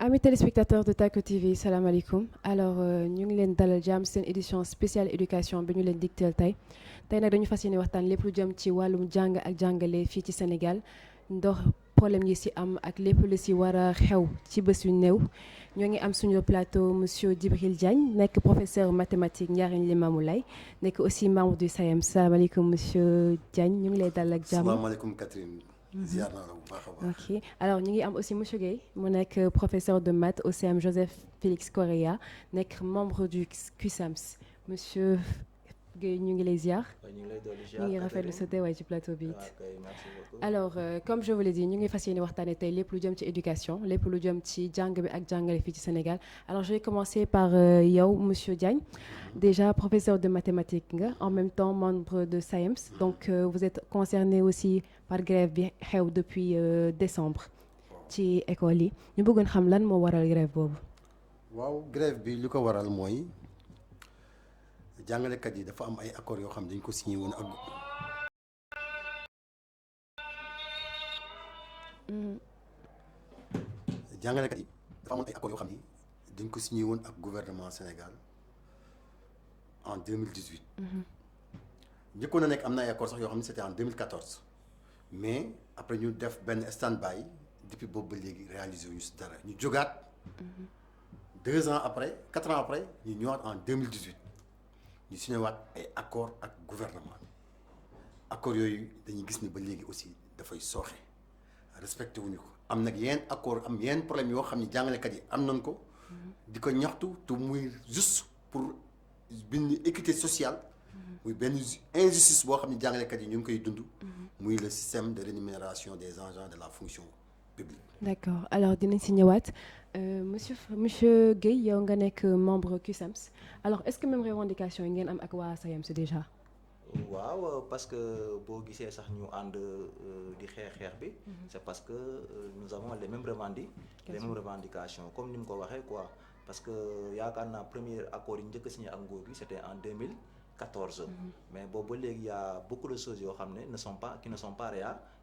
Amis téléspectateurs de Tako TV salaamaaleykum alors ñu ngi leen dalal jàmm seen édition spéciale éducation bi ñu leen digteel tey nag dañu fas yéene waxtaan lépp lu jëm ci wàllum jàng ak jàngale fii ci Sénégal ndox problème yi ci am ak lépp lu ci war a xew ci bés yu néew ñoo ngi am suñu plateau monsieur Djibril Diagne nekk professeur mathématique Ndiarème Limamoulaye nekk aussi membre du SAEMS salaamaaleykum monsieur Diagne ñu ngi lay dalal ak jàmm. salaamaaleykum Catherine. ziar naa la bu baax a baax. ok alors ñu ngi am aussi monsieur Guèye mu nekk professeur de maths au CM Joseph Félix Correa nekk membre du CUSAMS monsieur Guèye ñu ngi lay ziar. ñu ngi rafetlu sa teewaay ci plateau bi it. alors comme je vous l'ai dit ñu ngi fas yéene waxtaanee tey lépp lu jëm ci éducation lépp lu jëm ci jàng bi ak jàngale fii ci Sénégal alors je vais commencer par yow monsieur Diagne déjà professeur de mathématiques nga en même temps membre de SAEMS donc vous êtes concerné aussi par grève bi xew depuis décembre ci école yi ñu bëggoon xam lan moo waral grève boobu. waaw grève bi li ko waral mooy jàngalekat yi dafa am ay accords yoo xam ne dañ ko signé woon ak. jàngalekat yi dafa amoon ay accords yoo xam ni dañ ko signé woon ak gouvernement Sénégal en 2018. njëkkoon na nekk am na ay accords sax yoo xam ne c'était en 2014 mais après ñu def benn stand-by depuis boobu ba léegi réalisé wu ñu si dara ñu jógaat. 2 ans après 4 ans après ñu ñëwaat en 2018 ñu signé waat ay accords ak gouvernement bi accords yooyu dañuy gis ni ba léegi aussi dafay sooxe respecté wuñu ko am nag yenn accord am yenn problème yoo xam ne jàngalekat yi am nañ ko di ko ñaxtu te muy juste pour benn équité sociale muy benn injustice boo xam ne jàngalekat yi ñu ngi koy dund muy le système de rémunération des agents de la fonction publique. d'accord alors dinañ si ñëwaat monsieur Guèye yow nga nekk membre CUSAMS alors est-ce que même revendication yi ngeen am ak waa SAEMS déjà. waaw parce que boo gisee sax ñu ànd di xeex bi c'est parce que nous avons les mêmes revendications comme ni mu ko waxee quoi parce que yaakaar naa premier accord yi njëkk a signé ak nguur gi c'était en 2014 mais boobu ba léegi y a beaucoup de choses yoo xam ne qui ne sont pas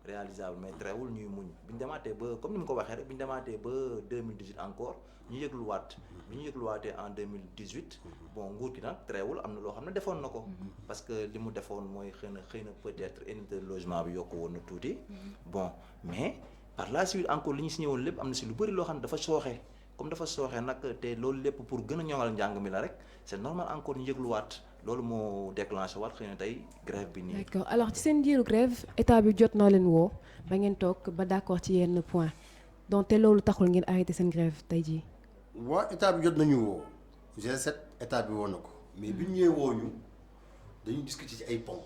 réalisables mais teewul ñuy muñ bi ñu demaatee ba comme ni mu ko waxee rek bi ñu demaatee ba 2018 encore ñu yëgluwaat bi ñu yëgluwaatee en 2018 bon nguur gi nag teewul am na loo xam ne defoon na ko parce que li mu defoon mooy xëy na peut-être indemnité de logement bi yokku woon na tuuti bon mais par la suite encore li ñu signé woon lépp am na si lu bëri loo xam ne dafa sooxe comme dafa sooxe nag te loolu lépp pour gën a ñoŋal njàng mi la rek c'est normal encore ñu yëgluwaat loolu moo déclenché waat xëy na tey grève bi nii. d'accord alors ci seen diiru grève état bi jot na leen woo ba ngeen toog ba d'accord ci yenn point donc te loolu taxul ngeen arrêté seen grève tey jii. waa état bi jot nañu woo G7 état bi woo na ko mais bi ñu ñëwee woo ñu dañuy discuter ci ay ponts.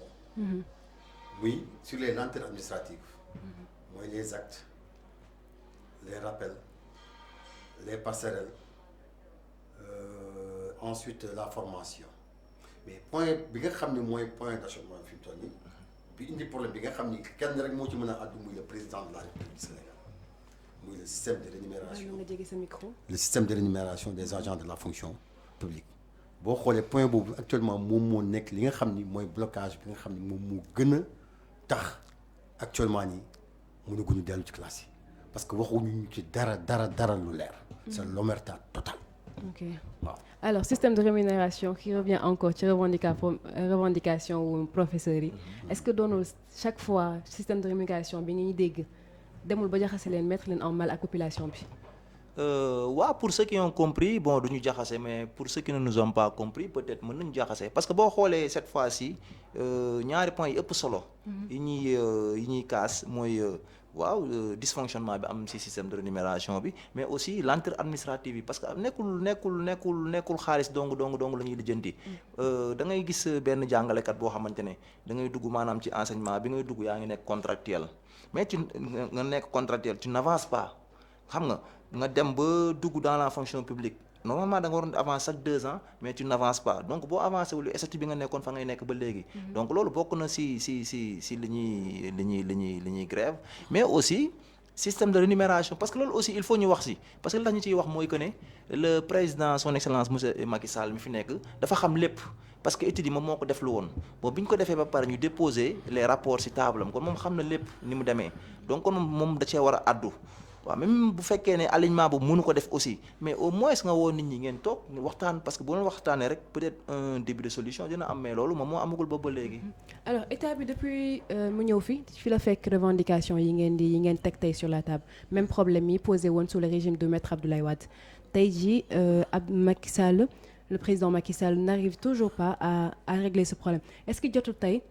muy sur les lenteurs administratives. mooy les actes les rappels les passerelles ensuite la formation. mais point bi nga xam ne mooy point d'achoppement fi mu toll nii bi indi problème bi nga xam ni kenn rek moo ci mën a àddu muy le président de la République du Sénégal muy le système de rémunération nga jege sa micro. le système de rémunération des agents de la fonction publique boo xoolee point boobu actuellement moom moo nekk li nga xam ni mooy blocage bi nga xam ni moom moo gën a tax actuellement nii mënaguñu dellu ci classe yi parce que waxuñu ci dara lu leer. c'est l'omerta totale. ok wow. Alors système de rémunération qui revient encore ci revendication wu professeurs yi est-ce que doonul chaque fois système de rémunération bi ñuy dégg demul ba jaxase leen mettre leen en mal ak population bi. waaw pour ceux qui ont compris bon duñu jaxase mais pour ceux qui ne nous ont pas compris peut-être mën nañu jaxase parce que boo xoolee cette fois-ci ñaari points yi ëpp solo. yi ñuy kaas mooy. waaw dysfonctionnement bi am ci système de rémunération bi mais aussi lenteur administrative bi parce que nekkul xaalis dong la ñuy lijjanti da ngay gis benn jàngalekat boo xamante ne da ngay dugg maanaam ci enseignement bi ngay dugg yaa ngi nekk contractuel mais nga nekk contractuel tu n'avances pas xam nga dem ba dugg dans la fonction publique normalement da nga waroon avancer chaque 2 ans mais tu n'avances pas donc boo avancé wul statut bi nga nekkoon fa ngay nekk ba léegi donc loolu bokk na ci li ñuy grève mais aussi système de rémunération parce que loolu aussi il faut ñu wax ci parce que li tax ñu ciy wax mooy que ne le président son excellence monsieur Macky Sall mi fi nekk dafa xam lépp parce que études yi moom moo ko def lu woon bon bi ñu ko defee ba pare ñu déposer les rapports ci table am kon moom xam na lépp ni mu demee donc kon moom da cee war a addu waaw même bu fekkee ne alignement boobu mënu ko def aussi mais au moins nga woo nit ñi ngeen toog waxtaan parce que bu doon waxtaanee rek peut-être un début de solution dina am mais loolu moom moo amagul ba léegi. alors état bi depuis mu ñëw fi la fekk revendication yi ngeen teg tey sur la table même problème yi posé woon sous le régime de Maître Abdoulaye Wade tey jii Macky Sall le président Macky Sall n'arrive toujours pas à régler ce problème est-ce que jotul tey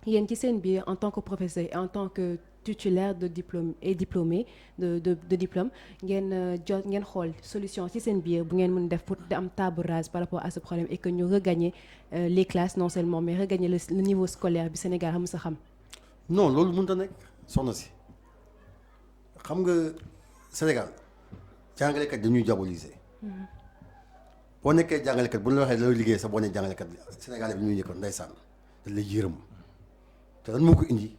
yéen ci seen biir en tant que professeur et en tant que titulaire de diplôme et diplômé de diplôme ngeen xool solution ci seen biir bu ngeen mën def pour am table rase par rapport à ce problème et que ñu regagner les classes non seulement mais regagner le niveau scolaire bi Sénégal xam sa xam. non loolu mënut a nekk soxna si xam nga Sénégal jàngalekat dañuy diaboliser. boo nekkee jàngalekat bu ñu la waxee looy liggéey sax boo nee jàngalekat Sénégalais bi ñuy yëkkoon ndeysaan dañ lay yërëm te lan moo ko indi.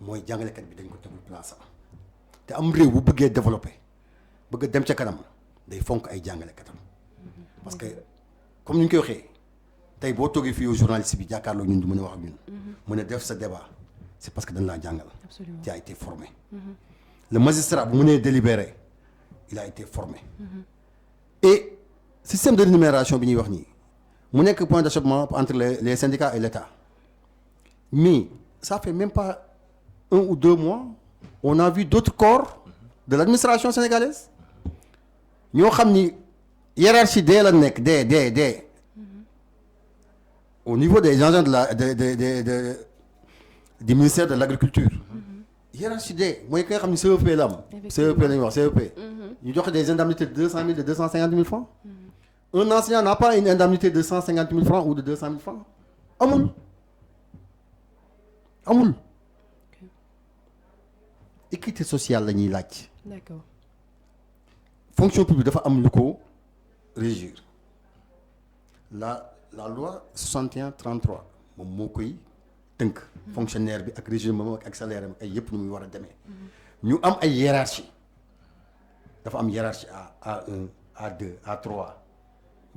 mooy jàngalekat bi dañ ko tegul place am te am réew bu bëggee développé bëgg dem ca kanam day fonk ay jàngalekatam parce que comme ni ñu koy waxee tey boo toogee fii yow journaliste bi jàkkaarloo ñun du mën a wax ak ñun. mën a def sa débat c'est parce que dañ laa jàngal. absolument tu as été formé. le magistrat bu mënee délibérer il a été formé. et système de rémunération bi ñuy wax nii mu nekk point d'achoppement entre les syndicats et l'État mais ça fait même pas 1 ou 2 mois on a vu d'autres corps de l'administration sénégalaise ñoo xam ni hiérarchie dee la nekk dee au niveau des agents du ministère de l'agriculture hiérarchie dee mooy ki nga xam ni CEP la am CEP la ñuy wax CEP ñu joxe des indemnités de 200 000 de 250 000 francs un enseignant n'a pas une indemnité de 150 000 francs ou de 200 000 francs amul équité sociale la ñuy laaj. D'accord. fonction publique dafa am lu ko régir la loi 61-33 moom moo koy tënk. fonctionnaire bi ak régime moom ak salaire am ay yëpp nu muy war a demee. ñu am ay hiérarchie dafa am hiérarchie A1 A2 A3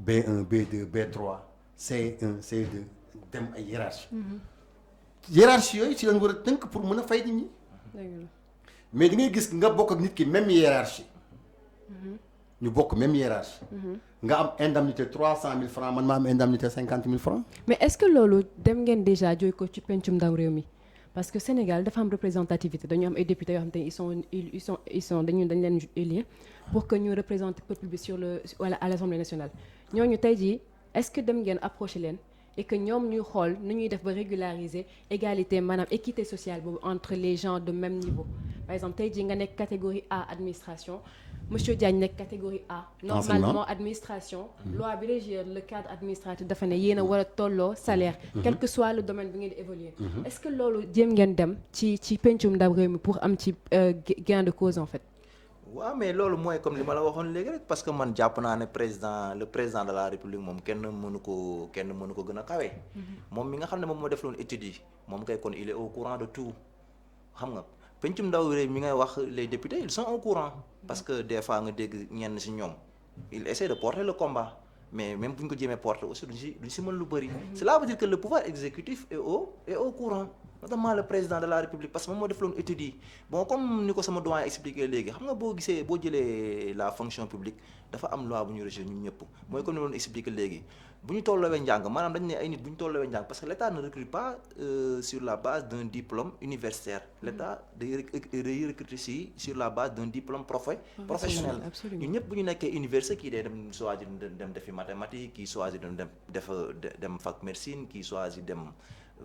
B1 B2 B3 C1 C2 dem ay hiérarchie. hiérarchie yooyu ci lañ war a tënk pour mën a fay nit ñi. mais da ngay gis nga bokk ak nit ki même hiérarchie ñu bokk même hiérarchie nga am indemnité 300 000 francs man ma am indemnité 50 000 francs mais est-ce que loolu dem ngeen déjà jooy ko ci pencum ndaw réew mi parce que Sénégal dafa am représentativité dañu am ay députés yoo xam te ils sont dañ leen élire pour que ñu représenter peuple bi à l'Assemblée nationale ñooñu tey jii est-ce que dem ngeen approcher leen et que ñoom ñuy xool nu ñuy def ba régulariser égalité maanaam équité sociale boobu entre les gens de même niveau par exemple tey jii nga nekk catégorie A administration monsieur Diagne nekk catégorie A normalement administration loi bi régir le cadre administratif dafa ne yéen a war a tolloo salaire quel que soit le domaine bi ngeen di évoluer est-ce que loolu jéem ngeen dem ci pencum ndaw réew mi pour am ci gain de cause en fait. waaw mais loolu mooy comme li ma la waxoon léegi rek parce que man jàpp naa ne le président de la république moom kenn mënu ko gën a kawe. moom mi nga xam ne moom moo def loon études yi moom kay kon il est au courant de tout xam nga pencum ndaw réew mi ngay wax les députés ils sont au courant parce que des fois nga dégg ñenn ci ñoom ils essaient de porter le combat mais même bu ñu ko jéemee porter aussi duñ ci mën lu bëri. cela veut dire que le pouvoir exécutif est au courant. notamment le président de la république parce que moom moo def loon études yi bon comme ni ko sama doyen expliqué léegi xam nga boo jëlee la fonction publique dafa am loi bu ñu régir ñun ñëpp mooy comme ni ma doon expliqué léegi bu ñu tolloowee njàng maanaam dañu ne ay nit bu ñu tolloowee njàng parce que l'État ne recrute pas sur la base d'un diplôme universitaire l'État day recruter sur la base d'un diplôme professionnel ñun ñëpp bu ñu nekkee université kii day dem choisir dem defi mathématique kii choisir dem fac médecine kii choisir dem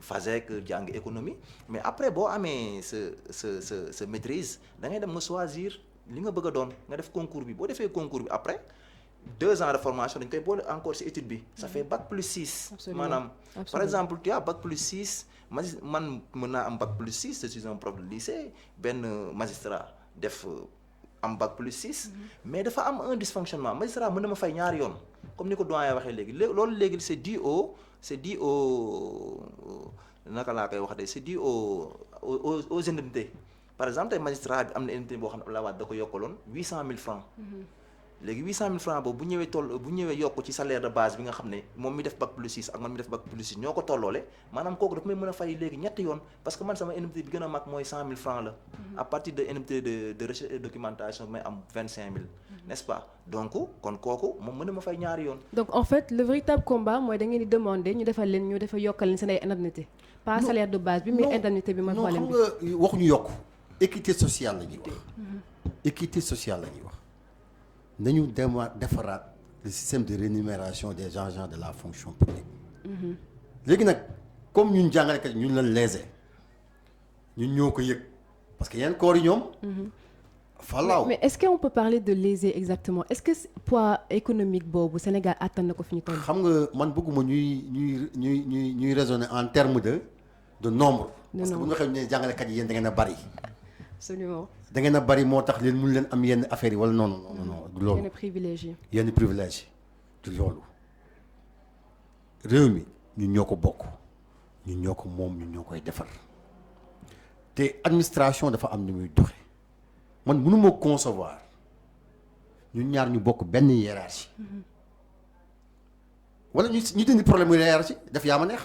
FASEC jàng économie mais après boo amee sa maîtrise da ngay dem nga choisir li nga bëgg a doon nga def concours bi boo defee concours bi après 2 ans de formation dañ koy boole encore ci étude bi ça fait bac plus 6 maanaam par exemple tu as bac plus 6 man mën naa am bac plus 6 je suis un prof de lycée benn magistrat def am bac plus 6 mais dafa am un dysfonctionnement magistrat mën na ma fay ñaari yoon comme ni ko doyen waxee léegi loolu léegi c'est dû au naka laa koy wax de c'est dû aux indemnités par exemple tey magistrat bi am na indemnité boo xam ne Abdoulaye Wade da ko yokkaloon 800 000 francs léegi 800 000 francs boobu bu ñëwee yokk ci salaire de base bi nga xam ne moom mi def bac plus 6 ak man mi def bac plus 6 ñoo ko tolloole maanaam kooku dafa may mën a fay léegi ñetti yoon parce que man sama indemnité bi gën a mag mooy 100 000 francs la à partir de indemnité de recherche et documentation bi may am 25 000 n'est-ce pas donc kon kooku moom mën na ma fay ñaari yoon. donc en fait le véritable combat mooy da ngeen di demander ñu defal leen yokkal leen seen ay indemnité pas salaire de base bi mais indemnité bi mooy problème bi. non xam nga waxuñu yokk équité sociale la ñuy wax. équité sociale la ñuy wax nañu defaraat le système de rémunération des agents de la fonction publique. léegi nag comme ñun jàngalekat ñun la lésé ñun ñoo ko yëg parce que yenn koor yi ñoom. falaaw mais est-ce qu'on peut parler de lésé exactement est-ce que poids économique boobu Sénégal attan na ko fi ñu toll. xam nga man bëgguma ñuy raisonner en termes de nombre. parce que bu ñu waxee ne jàngalekat yi yéen da ngeen a bari. absolument. da ngeen a bari moo tax leen mun leen am yenn affaires yi wala non du loolu. yenn privilège du loolu réew mi ñun ñoo ko bokk ñun ñoo ko moom ñun ñoo koy defar te administration dafa am ni muy doxe man mënuma concevoir ñun ñaar ñu bokk benn hiérarchie wala ñu dindi problème mu hiérarchie def yaa ma neex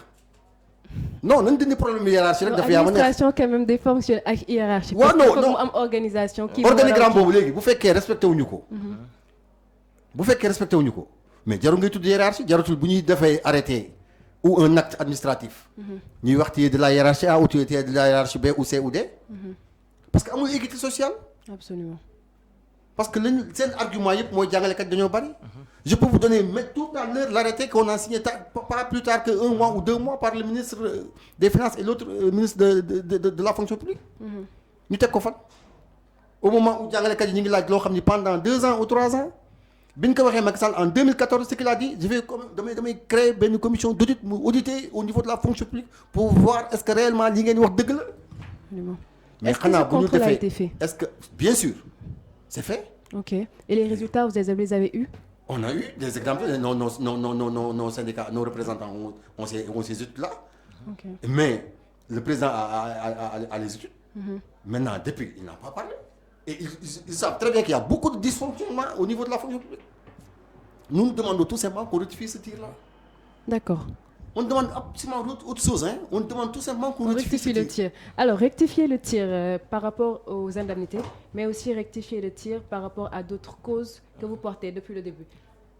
non nañ dindi problème mu hiérarchie rek def yaa ma neex administration quand même day fonctionner ak hiérarchie. waaw non mu am organisation. kii organigramme boobu léegi bu fekkee respecté wuñu ko. mais jarul ngay tudd hiérarchie jaratul bu ñuy defee arrêté ou un acte administratif. ñuy wax tu es de la hiérarchie A ou tu es de la hiérarchie B ou C ou D. parce que amul équité sociale. absolument. parce que seen argument yëpp mooy jàngalekat dañoo bari. je peux vous donner mais tout à l'heure l'arrêté qu'on a signé pas plus tard que 1 mois ou 2 mois par le ministre des finances et l'autre ministre de la fonction publique. ñu teg ko fan. au moment où jàngalekat yi ñu ngi laaj loo xam ni pendant 2 ans ou 3 ans bi ñu ko waxee Macky Sall en 2014 ce qu'il a dit je vais damay créer benn commission d'audit mu auditer au niveau de la fonction publique pour voir est-ce que réellement li ngeen wax dëgg la. mais xanaa bu ñu defee est-ce que bien sûr c'est fait. ok et les résultats vous les avez eus. on a eu des exemples nos syndicats nos représentants ont ces études là. Okay. Mais le président a les études. Maintenant depuis il n'a pas parlé. Et ils savent très bien qu'il y a beaucoup de dysfonctionnements au niveau de la fonction publique. Nous demandons tout simplement qu'on rectifie ce tir-là. D'accord. On ne demande absolument autre chose, hein. On demande tout simplement qu'on rectifie le tir. Alors, rectifier le tir par rapport aux indemnités, mais aussi rectifier le tir par rapport à d'autres causes que vous portez depuis le début.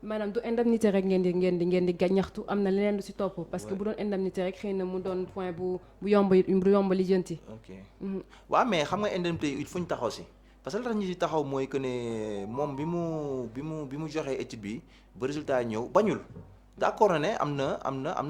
Maanaam du indemnité rek ngeen di ñaxtu am na leneen lu ci topp parce que bu doon indemnité rek xëy na mu doon point bu yomb lijjanti. ok waaw mais xam nga indemnité il faut ñu taxaw ci. parce que li tax ñu ci taxaw mooy que ne moom bi mu joxee étude bi ba résultat yi ñëw bañul d'accord na ne am na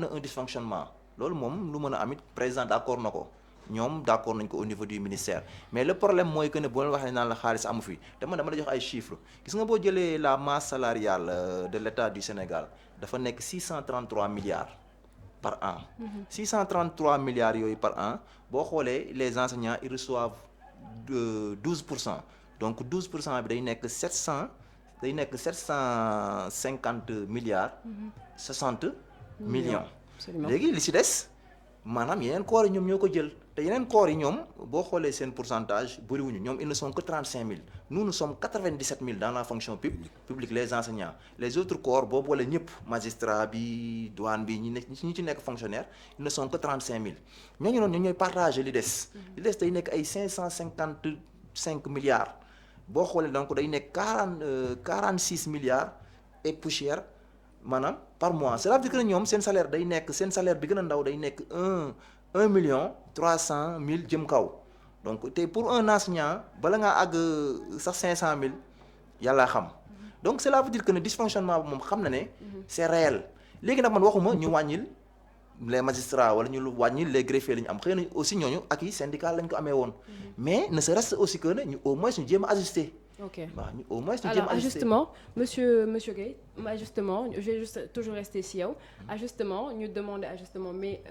un dysfonctionnement loolu moom lu mën a amit président d'accord na ko ñoom d'accord nañ ko au niveau du ministère mais le problème mooy que ne boo leen waxee naan la xaalis amu fi dama la jox ay chiffres gis nga boo jëlee la masse salariale de l'État du Sénégal dafa nekk 633 milliards par an. 633 milliards yooyu par an boo xoolee les enseignants ils reçoivent 12%. Donc 12% bi day nekk 750 milliards. 60 millions. léegi li ci des maanaam yeneen corps yi ñoom ñoo ko jël te yeneen corps yi ñoom boo xoolee seen pourcentage bëriwuñu ñoom ils ne sont que 35 000 nous sommes 97 000 dans la fonction publique les enseignants les autres corps boo boole ñëpp magistrat bi douane bi ñi ci nekk fonctionnaire ils ne sont que 35 000 ñooñu noonu ñooy partager li des day nekk ay 555 milliards boo xoolee donc day nekk 46 milliards et poussière maanaam par mois cela veut dire que ñoom seen salaire bi gën a ndaw day nekk 1 million 300 000 jëm kaw donc te pour un enseignant bala ngaa àgg sax 500 000 yàllaa xam donc cela veut dire que ne dysfonctionnement bi moom xam na ne c'est réel léegi nag man waxuma ñu wàññil les magistrats wala ñu wàññil les greffiers la ñu am xëy na aussi ñooñu ak yi syndical lañ ko amee woon mais ne serait-ce aussi que ne ñu au moins ñu jéem a ajuster. Ok. Bah, au moins ñu jéem a ajuster. Alors ajustement monsieur Guèye ajustement je vais juste toujours rester si yow ajustement ñu demander ajustement mais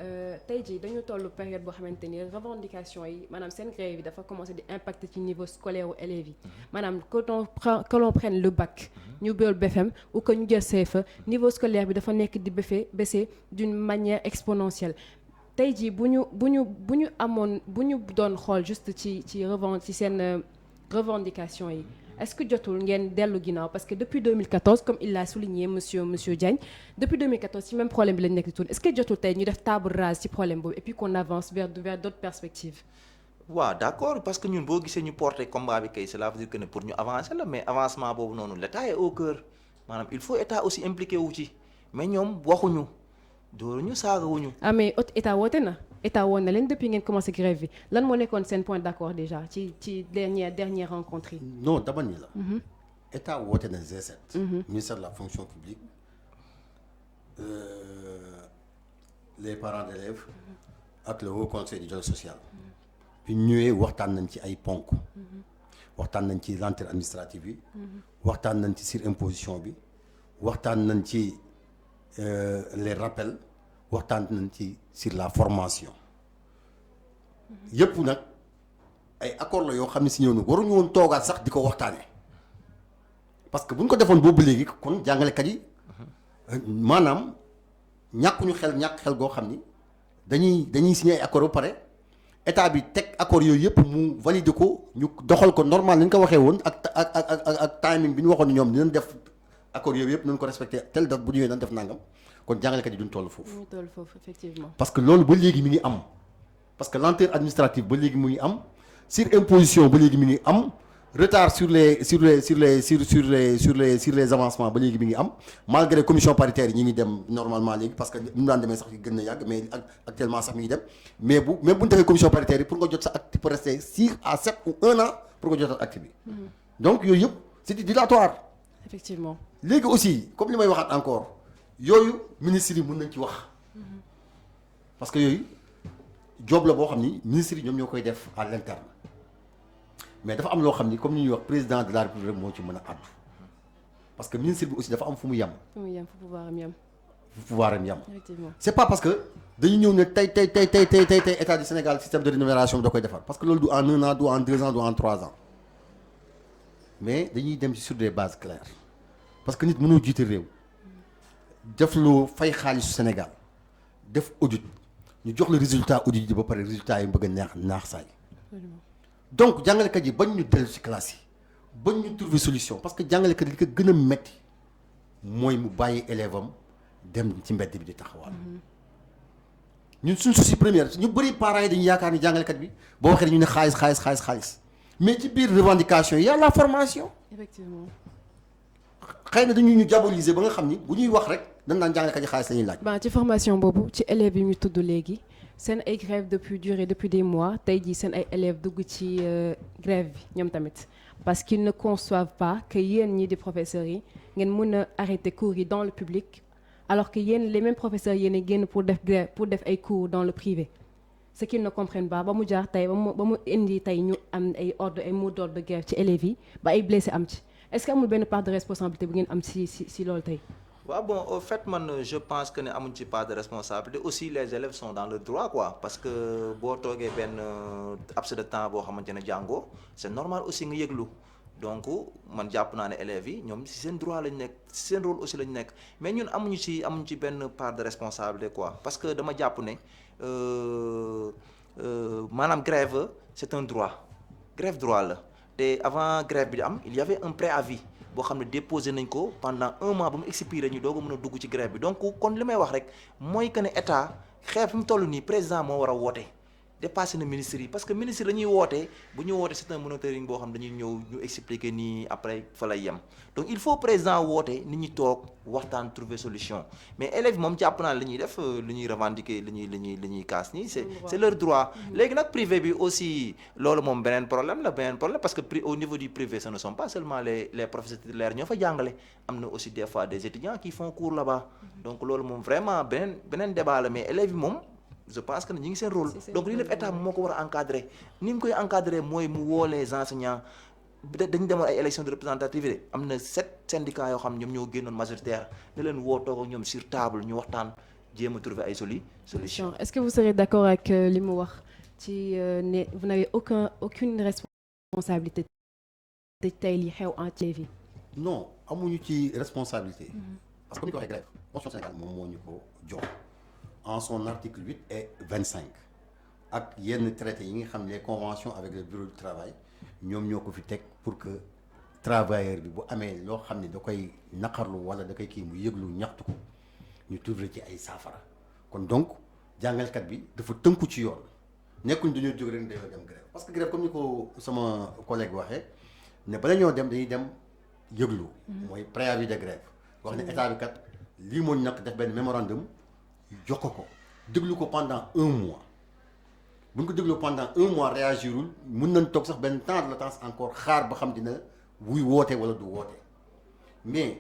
tey jii dañu toll période boo xamante ni revendication yi maanaam seen grève yi dafa commencer di impacter ci niveau scolaire u élèves yi maanaam que l'on prenne le bac ñu jël BFM ou que ñu jël CFEE niveau scolaire bi dafa nekk di baisser d'une manière exponentielle tey jii bu ñu doon xool juste ci seen revendication yi est-ce que jotul ngeen dellu ginnaaw parce que depuis 2014 comme il l'a souligné monsieur Diagne depuis 2014 ci même problème bi lañ nekk di tourner est-ce que jotul tey ñu def table rase ci problème boobu et puis qu'on avance vers d'autres perspectives. waaw d'accord parce que ñun boo gisee ñu porter combat bi kay cela veut dire que ne pour ñu avancer la mais avancement boobu noonu l'État est au cœur maanaam il faut État aussi impliqué wu ci mais ñoom waxuñu dooruñu saagawuñu. ah mais État woote na État woon na leen depuis ngeen commencé grève bi lan moo nekkoon seen point d'accord déjà ci dernière rencontre yi. non dama ni la. État woote na G7. Ministère de la fonction publique les parents d'élèves ak le haut conseil du dialogue social. bi ñëwee waxtaan nañ ci ay ponk. waxtaan nañ ci lenteur administrative yi. waxtaan nañ ci surimposition bi. waxtaan nañ ci les rappels. waxtaan nañ ci sur la formation. yëpp nag ay accords la yoo xam ne si ñëw na waruñu woon toogaat sax di ko waxtaanee. parce que bu ñu ko defoon boobu léegi kon jàngalekat yi maanaam ñàkk xel goo xam ni dañuy signé ay accords ba pare. état bi teg accord yooyu yëpp mu validé ko ñu doxal ko normal ni ñu ko waxee woon ak timing bi ñu waxoon ñoom dinañ def accord yooyu yëpp nañ ko respecté tel date bu ñëwee nañ def nangam kon jàngalekat yi duñ toll foofu. duñ toll foofu effectivement. parce que loolu ba léegi mi ngi am parce que lenteur administrative ba léegi mu ngi am surimposition ba léegi mi ngi am retard sur les avancements ba léegi mi ngi am malgré commission paritaire yi ñi ngi dem normalement léegi parce que mu daan demee sax gën na yàgg mais actuellement sax mi ngi dem mais bu ñu defee commission paritaire yi pour nga jot sa acte peut rester 6 à 7 ou 1 an pour nga jot acte bi. donc yooyu yëpp c'est dilatoire. effectivement léegi aussi comme li may waxaat encore yooyu ministres yi mën nañ ci wax parce que yooyu job la boo xam ni ministres yi ñoom ñoo koy def à l'interne. mais dafa am loo xam ni comme ni ñuy wax président de la république moo ci mën a àddu parce que ministre bi aussi dafa am fu mu yem. fu pouvoir am yem. fu pouvoir am yem. effectivement c'est pas parce que dañu ñëw ne tey état du Sénégal système de rémunération bi da koy defar parce que loolu du en 1 an du en 2 ans du en 3 ans mais dañuy dem ci sur des bases claires parce que nit mënoo jiite réew def loo fay xaalisu Sénégal def audit ñu jox la résultat audit yi ba pare résultat yi bëgg a naax saay. donc jàngalekat yi bañ ñu dellu ci classe yi bañ ñu trouver solution parce que jàngalekat yi li ko gën a metti mooy mu bàyyi élève am dem ci mbedd bi di taxawal. ñun suñ souci première ñu bëri parents yi dañuy yaakaar ni jàngalekat bi boo waxee ñu ne xaalis mais ci biir revendication y a la formation. effectivement. xëy na dañu ñu diaboliser ba nga xam ni bu ñuy wax rek dañ naan jàngalekat yi xaalis la ñuy laaj. bon ci formation boobu ci élèves yi ñu tudd léegi. seen ay grève depuis des mois tey jii seen ay élèves dugg ci grève bi ñoom tamit parce qu'ils ne conçoivent pas que yéen ñii di professeurs yi ngeen mën a arrêter cours yi dans le public alors que yéen les mêmes professeurs yéen a génn pour def grève pour def ay cours dans le privé ce qu'ils ne comprennent pas ba mu jaar tey ba mu indi tey ñu am ay ordre ay mots d'ordre de grève ci élèves yi ba ay blessés am ci est-ce que amul benn part de responsabilité bu ngeen am si loolu tey. waaw bon au fait man je pense que ne amuñ ci part de responsabilité aussi les élèves sont dans le droit quoi parce que boo toogee benn laps de temps boo xamante ne jàngoo c'est normal aussi nga yëglu donc man jàpp naa ne élèves yi ñoom ci seen droit lañ nekk ci seen rôle aussi lañ nekk mais ñun amuñu ci benn part de responsabilité quoi parce que dama jàpp ne maanaam grève c'est un droit grève droit la te avant grève bi di am il y avait un préavis boo xam ne déposé nañ ko pendant 1 mois ba mu expiré ñu doog a mën a dugg ci grève bi donc kon li may wax rek mooy que ne état xeex fi mu toll nii président moo war a woote dépassé na ministres yi parce que ministre dañuy woote bu ñu woote c'est un monitoring boo xam dañuy ñëw ñu expliquer nii après fa lay yem donc il faut président woote nit ñi toog waxtaan trouver solution mais élèves moom jàpp naa li ñuy def li ñuy revendiquer li ñuy kaas nii c'est leur droit léegi nag privé bi aussi loolu moom beneen problème parce que au niveau du privé ce ne sont pas seulement les professeurs titulaires ñoo fa jàngale am na aussi des fois des étudiants qui font cours là-bas donc loolu moom vraiment beneen débat la mais élèves yi moom je pense que ñi ngi seen rôle donc li def état moo ko war a encadrer ni mu koy encadrer mooy mu woo les enseignants dañu demoon ay élections de représentativité am na 7 syndicats yoo xam ñoom ñoo génnoon majoritaire ne leen woo toog ak ñoom sur table ñu waxtaan jéem a trouver ay solution. Est-ce que vous serez d'accord avec li mu wax ci ne vous n'avez aucune responsabilité de tey li xew en Thiévi? Non amuñu ci responsabilité. parce que comme ni ko waxee grève Constitution Sénégal moom moo ñu ko jox. en son article 8 et 25 ak yenn traités yi nga xam ne les conventions avec le bureau du travail ñoom ñoo ko fi teg pour que travailleur bi bu amee loo xam ne da koy naqarlu wala da koy kii mu yëglu ñaxtu ko ñu trouver ci ay saafara kon donc jàngalkat bi dafa tënku ci yoon nekkuñ dañoo jóg rek dañoo dem grève parce que grève comme ni ko sama collègue waxee ne bala ñoo dem dañuy dem yëglu mooy préavis de grève wax ne état bi kat lii moo ñu nag def benn mémorandum jox ko déglu ko pendant 1 mois bu ñu ko déglu pendant 1 mois réagirul mun nañ toog sax benn temps de latence encore xaar ba xam dina wuy woote wala du woote mais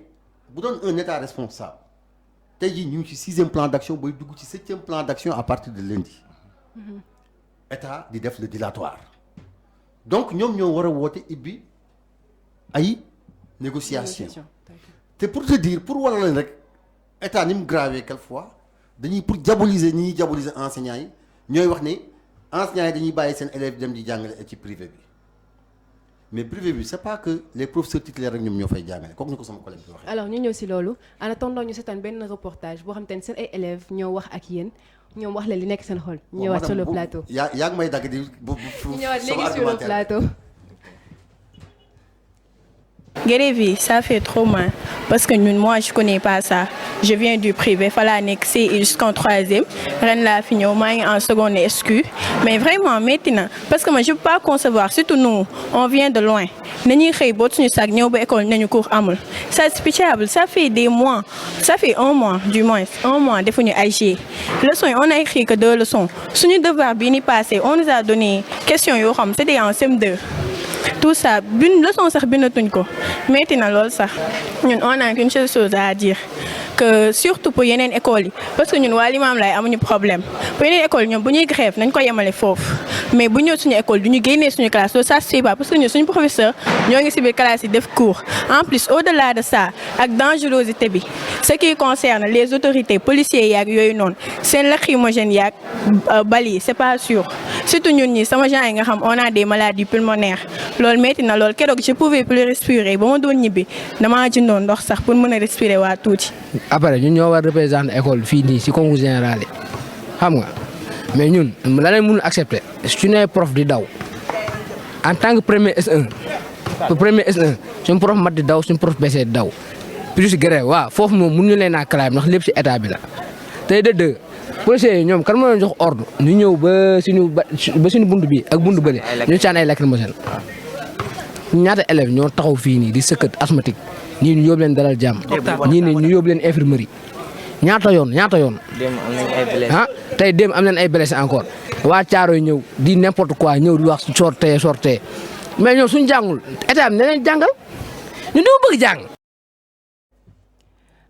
bu doon un état responsable tey jii ñu ngi ci 6e plan d'action booy dugg ci 7e plan d'action à partir de lundi état di def le dilatoire donc ñoom ñoo war a woote ibbi ay négociation te pour te dire pour wala leen rek état ni mu grave quelquefois dañuy pour diaboliser ñi ñuy diaboliser enseignants yi ñooy wax ne enseignants yi dañuy bàyyi seen élèves dem di jàngale ci privé bi mais privé bi c'est pas que les professeurs titulaires rek ñoom ñoo fay jàngale kooku ñu ko sama collègue bi waxee. alors ñu ñëw si loolu en attendant ñu seetaan benn reportage boo xam te ne seen ay élèves ñoo wax ak yéen ñoom wax la li nekk seen xol. ñu ñëwaat sur le plateau. yaa ngi may dagg di ñu ñëwaat léegi sur le plateau. Grève, ça fait trop mal parce que moi je connais pas ça. Je viens du privé, fallait annexer jusqu'en 3e. Ren la fini en seconde SQ. Mais vraiment maintenant, parce que moi je peux pas concevoir, surtout nous, on vient de loin. Ça c'est pitiable, ça fait des mois, ça fait 1 mois du moins, 1 mois défini IG. Leçon, on a écrit que 2 leçons. Sur nos devoirs bien passé, on nous a donné question c'était en CM2. Tout ça, une leçon sax binatuñ ko metti na lool sax ñun on a qu'une seule chose à dire que surtout pour yeneen écoles yi parce que ñun waa Limam Laye amuñu problème pour yeneen école ñoom bu ñuy grève nañ ko yemale foofu mais bu ñëw suñu école du ñu génnee suñu classe loolu ça se fait pas parce que ñun suñu professeur ñoo ngi ci biir classe yi def cours en plus au-delà de ça ak dangerosité bi ce qui concerne les autorités policiers yaak yooyu noonu seen lacrymogène yaak bali c'est pas sûr surtout ñun ñi sama gens yi nga xam on a des maladies pulmonaires loolu metti na lool keroog je pouvais plus respirer ba ma doon ñibbi damaa jëndoon ndox sax pour mën a respirer waa tuuti. après ñun ñoo war représenter école fii nii ci concours général yi xam nga mais ñun la leen mënul accepter su ñu prof di daw en tant que premier S1 suñu prof mat di daw suñu prof BC di daw plus grève waaw foofu moom mënuñu leen a clair ndax lépp ci état bi la tey de deux policiers yi ñoom kan moo leen jox ordre ñu ñëw ba suñu buntu bi ak buntu bële ñu sànni ay lacrymogène ñaata élèves ñoo taxaw fii nii di sëkkat asthmatique ñii ñu yóbbu leen dalal jàmm ñii ne ñu yóbbu leen infirmerie ñaata yoon ah tey dem am nañ ay blessé encore waa Caaroy ñëw di n'importe quoi ñëw di wax sortee mais ñoom suñu jàngul état bi ne leen jàngal ñu doo bëgg jàng.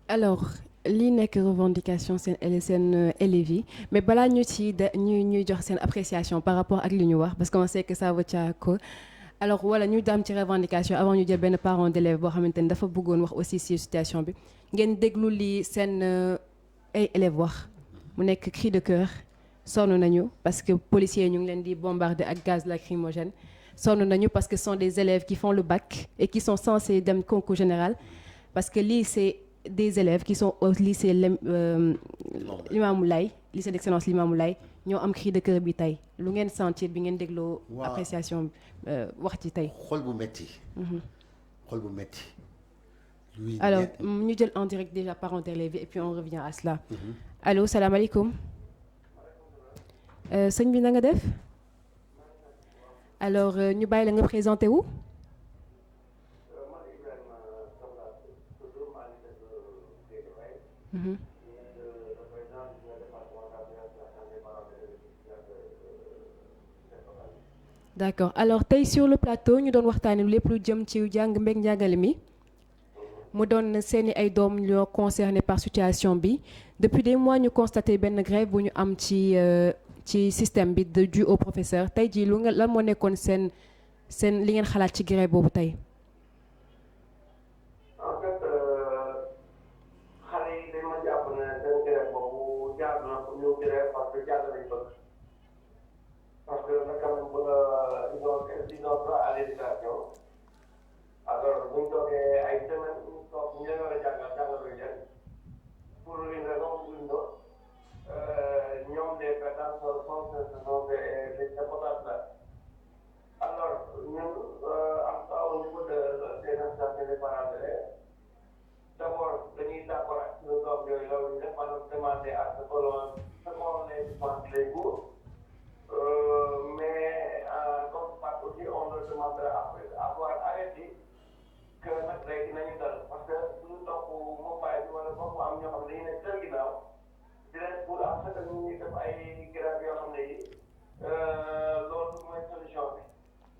alors lii nekk revendication seen élèves yi mais balaa ñu ci ñuy jox seen appréciation par rapport ak li ñu wax parce qu'on sait que ça va ko alors wala ñu daam ci revendication avant ñu jël benn parent d'élève boo xamante ni dafa bëggoon wax aussi ci situation bi ngeen déglu li seen ay élèves wax mu nekk cri de cœur sonn nañu parce que policiers ñu ngi leen di bombarder ak gaz lacrymogène sonn nañu parce que ce sont des élèves qui font le bac et qui sont censés dem concours général parce que lii c'est des élèves qui sont au lycée Limamou Laye lycée d'excellence Limamou Laye ñoo am cri de cœur bi tey lu ngeen sentir bi ngeen dégloo appréciation wax ci tey xol bu metti xol bu metti alors ñu jël en direct déjà parents d'élèves et puis on revient à cela allo salaamaaleykum sëñ bi na nga def alors ñu bàyyi la nga présenté wu d'accord alors tey sur le plateau ñu doon waxtaane lépp lu jëm ci jàng mbéeg njàngale mi mu doon seeni ay doom ñoo concerné par situation bi depuis des mois ñu constaté benn grève bu ñu am ci système bi de dû au professeur tey jii lu nga lan moo nekkoon seen li ngeen xalaat ci grève boobu tey. en fait xale yi dañ ma jàpp ne seen grève boobu jaar na pour ñu grève parce que jàng lañ bëgg parce que nag quand même ils ont droit à l'éducation alors bu ñu toogee ay semaines toog ñu leen war a jàngaluñ leen pour une raison ou une autre ñoom les perdants sont des potentiels alors ñun au niveau des dañuy d'accord ak suñu doom yooyu loolu ñu def maanaam demander à ce qu'on les dispense les cours mais comme ça aussi on leur demandera après avoir arrêté que nag léegi nañu dal parce que suñu topp mobile bi wala bopp am ñoo xam ne dañuy nekk seen ginnaaw di leen pour am ce que ñu ngi def ay grève yoo xam ne yi loolu mooy solution bi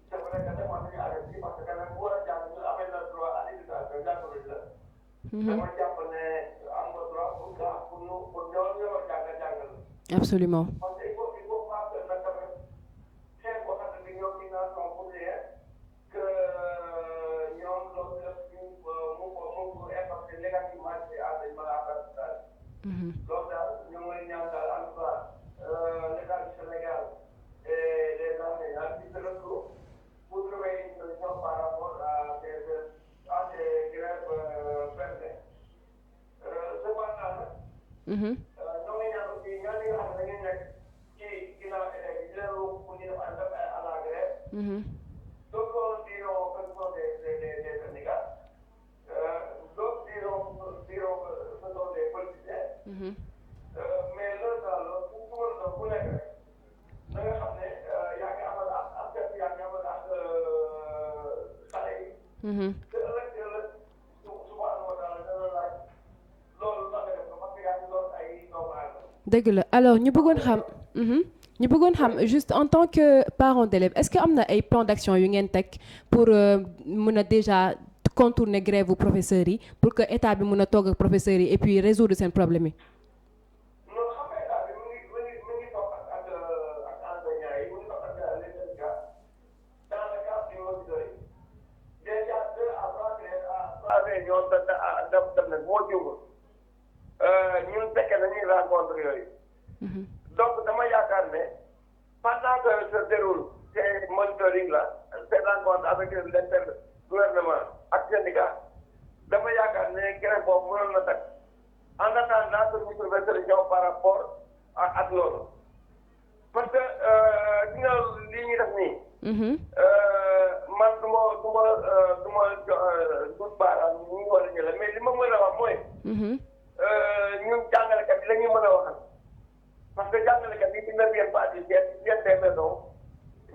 c'est vrai que demoon nañu arrêté parce que quand même bu war a jàng ñu amee na droit à l'éducation jàngaluñ la dama jàpp ne am nga droit pour ñoo war a jàngal absolument parce que il faut pas que nag quand même xeex boo xam ne bi ñoom ñu naan sont ouvriers que ñoom loolu def ñu mu impacté négativement ci enseignement apprentissage loolu daal ñu ngi ñaan daal en tout cas l'État du Sénégal et les enseignants qui se retrouvent pour trouver une solution par rapport à ces grèves permanentes. Cependant nag ñoo ngi ñaan aussi ñoo ñi nga xam ne dañuy nekk ci ginnaaw élèves yi di leen woo pour ñu def à la grève. Donc diront que ce sont des syndicats. D'autres diront que ce sont des politiciens. Mais loolu daal loolu bu nekk rek na nga xam ne yaa ngi amal ak yaa ngi amal ak xale yi. te ëllëg subhanahu wa taala dana laaj loolu sax nga def ko parce que yaa ngi doon ay doomu aadama. dëgg la alors ñu bëggoon xam juste en tant que parent d'élève est-ce que am na ay plan d'action yu ngeen teg pour mën a déjà contourner grève bu professeurs yi pour que état bi mën a toog ak professeurs yi et puis résoudre seen problème yi. non xam nga état bi mu ngi toog ak enseignants yi mu ngi toog ak les syndicats dans le cadre du monitoring déjà 2 à 3 réunions dem na moo jumul ñun fekkee nañuy rencontre yooyu. Donc dama yaakaar ne pendant que se déroule ces monitoring là ces rencontres avec l'intergouvernement ak syndicat dama yaakaar ne grève boobu mënoon na dakk en attendant que ñu trouver solution par rapport ak loolu parce que gi nga li ñuy def nii man du ma dut baaraam ñu ngi war a ñële mais li ma mën a wax mooy ñun jàngalekat yi la ñuy mën a waxal parce que jàngalekat yi ne viennent pas du viennent des maisons